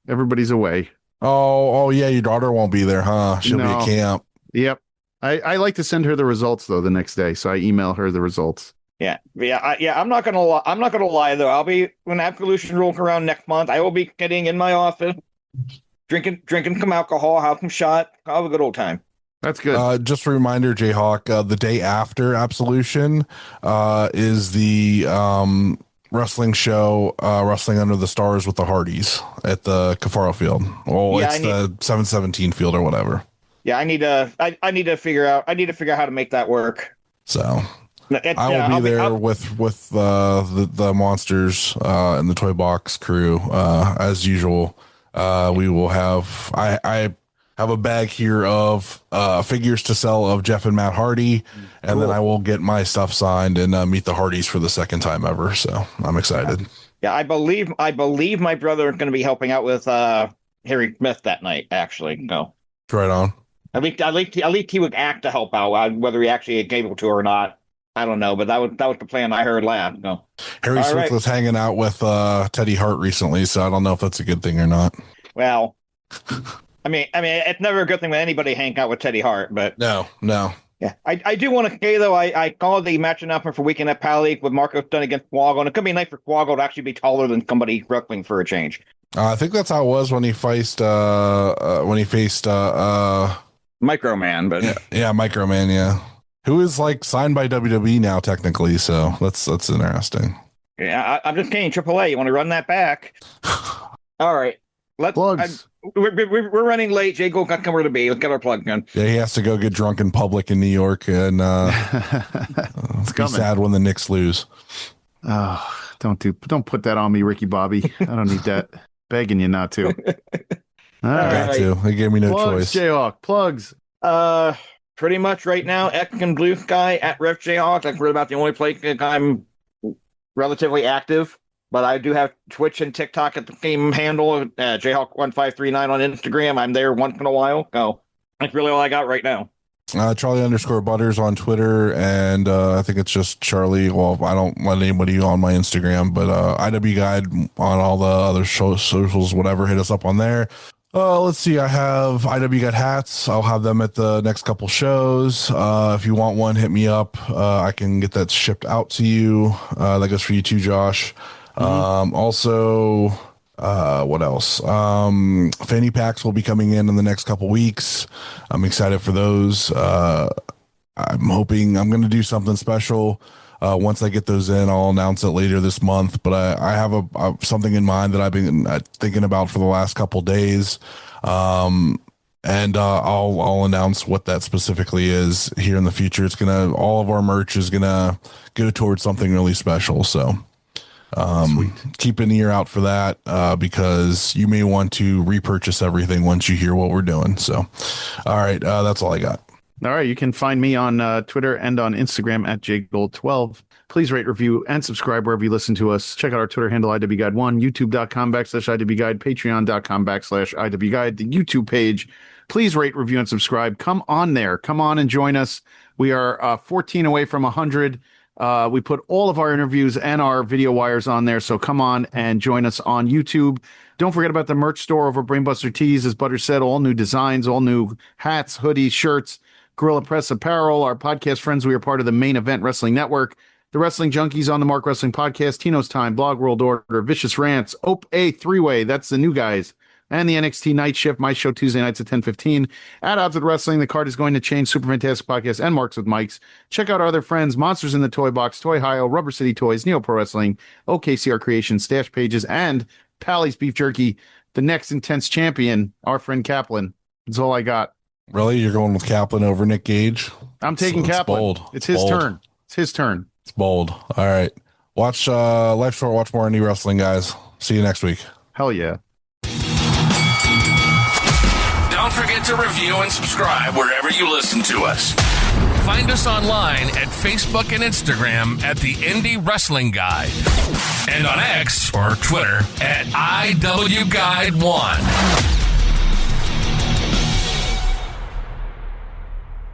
Everybody's away. Oh yeah, your daughter won't be there, huh? She'll be at camp. Yep. I like to send her the results though the next day, so I email her the results. Yeah. I'm not gonna lie though. I'll be when Absolution rolls around next month. I will be sitting in my office, drinking some alcohol, have some shot. I'll have a good old time. That's good. Just a reminder, JHawk, the day after Absolution is the wrestling show, Wrestling Under the Stars with the Hardys at the Cafaro Field. Well, it's the 717 field or whatever. Yeah, I need to figure out how to make that work. So I will be there with the monsters and the Toy Box crew as usual. We will have I have a bag here of figures to sell of Jeff and Matt Hardy, and then I will get my stuff signed and meet the Hardys for the second time ever. So I'm excited. Yeah, I believe my brother is going to be helping out with Harry Smith that night. Actually, no, Right on. at least he would act to help out. Whether he actually is able to or not, I don't know. But that was the plan I heard last. No, Harry Smith was hanging out with Teddy Hart recently, so I don't know if that's a good thing or not. Well, I mean, it's never a good thing when anybody hang out with Teddy Hart, but No. yeah, I do want to say though, I called the match announcement for Weekend at Pal League with Marco Stunt against Quaggle, and it could be nice for Quaggle to actually be taller than somebody wrestling for a change. I think that's how it was when he faced Microman, but Microman, yeah, who is like signed by WWE now technically, so that's interesting. Yeah, I'm just kidding. AAA, you want to run that back? All right, Plugs. We're running late. JGold got somewhere to be. Let's get our plug gun. Yeah, he has to go get drunk in public in New York, and It's be coming. sad when the Knicks lose. Oh, don't put that on me, Ricky Bobby. I don't need that. Begging you not to. All right. Got to. They gave me no Plugs, choice. JHawk. Plugs. Pretty much right now, X and Blue Sky at Ref JHawk. That's really about the only place that I'm relatively active. But I do have Twitch and TikTok at the same handle, JHawk1539 on Instagram. I'm there once in a while. So that's really all I got right now. Charly_Butters on Twitter, and I think it's just Charly. Well, I don't let anybody on my Instagram, but IW Guide on all the other socials, whatever. Hit us up on there. Let's see. I have IW Guide hats. I'll have them at the next couple shows. If you want one, hit me up. I can get that shipped out to you. That goes for you too, Josh. Also, what else? Fanny packs will be coming in the next couple weeks. I'm excited for those. I'm hoping I'm going to do something special. Once I get those in, I'll announce it later this month, but I have something in mind that I've been thinking about for the last couple days. And I'll announce what that specifically is here in the future. All of our merch is gonna go towards something really special. So, keep an ear out for that, because you may want to repurchase everything once you hear what we're doing. So, all right. That's all I got. All right. You can find me on Twitter and on Instagram at JGold12. Please rate, review, and subscribe wherever you listen to us. Check out our Twitter handle, IWGuide1, youtube.com/IWGuide, patreon.com/IWGuide, the YouTube page. Please rate, review, and subscribe. Come on there. Come on and join us. We are 14 away from 100. We put all of our interviews and our video wires on there, so come on and join us on YouTube. Don't forget about the merch store over Brainbuster Tees. As Butter said, all new designs, all new hats, hoodies, shirts, Gorilla Press apparel. Our podcast friends, we are part of the Main Event Wrestling Network, the Wrestling Junkies on the Mark Wrestling Podcast, Tino's Time, Blog World Order, Vicious Rants, Ope A Three-Way, that's the new guys, and the NXT Night Shift, my show Tuesday nights at 10:15. At Odds with Wrestling, the card is going to change. Super Fantastic Podcast and Marks with Mikes. Check out our other friends, Monsters in the Toy Box, Toy Hio, Rubber City Toys, Neo Pro Wrestling, OKCR Creations, Stash Pages, and Pally's Beef Jerky, the next intense champion, our friend Kaplan. That's all I got. Really? You're going with Kaplan over Nick Gage? I'm taking Kaplan. Bold. It's his turn. It's his turn. It's bold. All right. Watch Life Short. Watch more indie wrestling, guys. See you next week. Hell yeah. Don't forget to review and subscribe wherever you listen to us. Find us online at Facebook and Instagram at the Indie Wrestling Guide, and on X or Twitter at IWGuide1.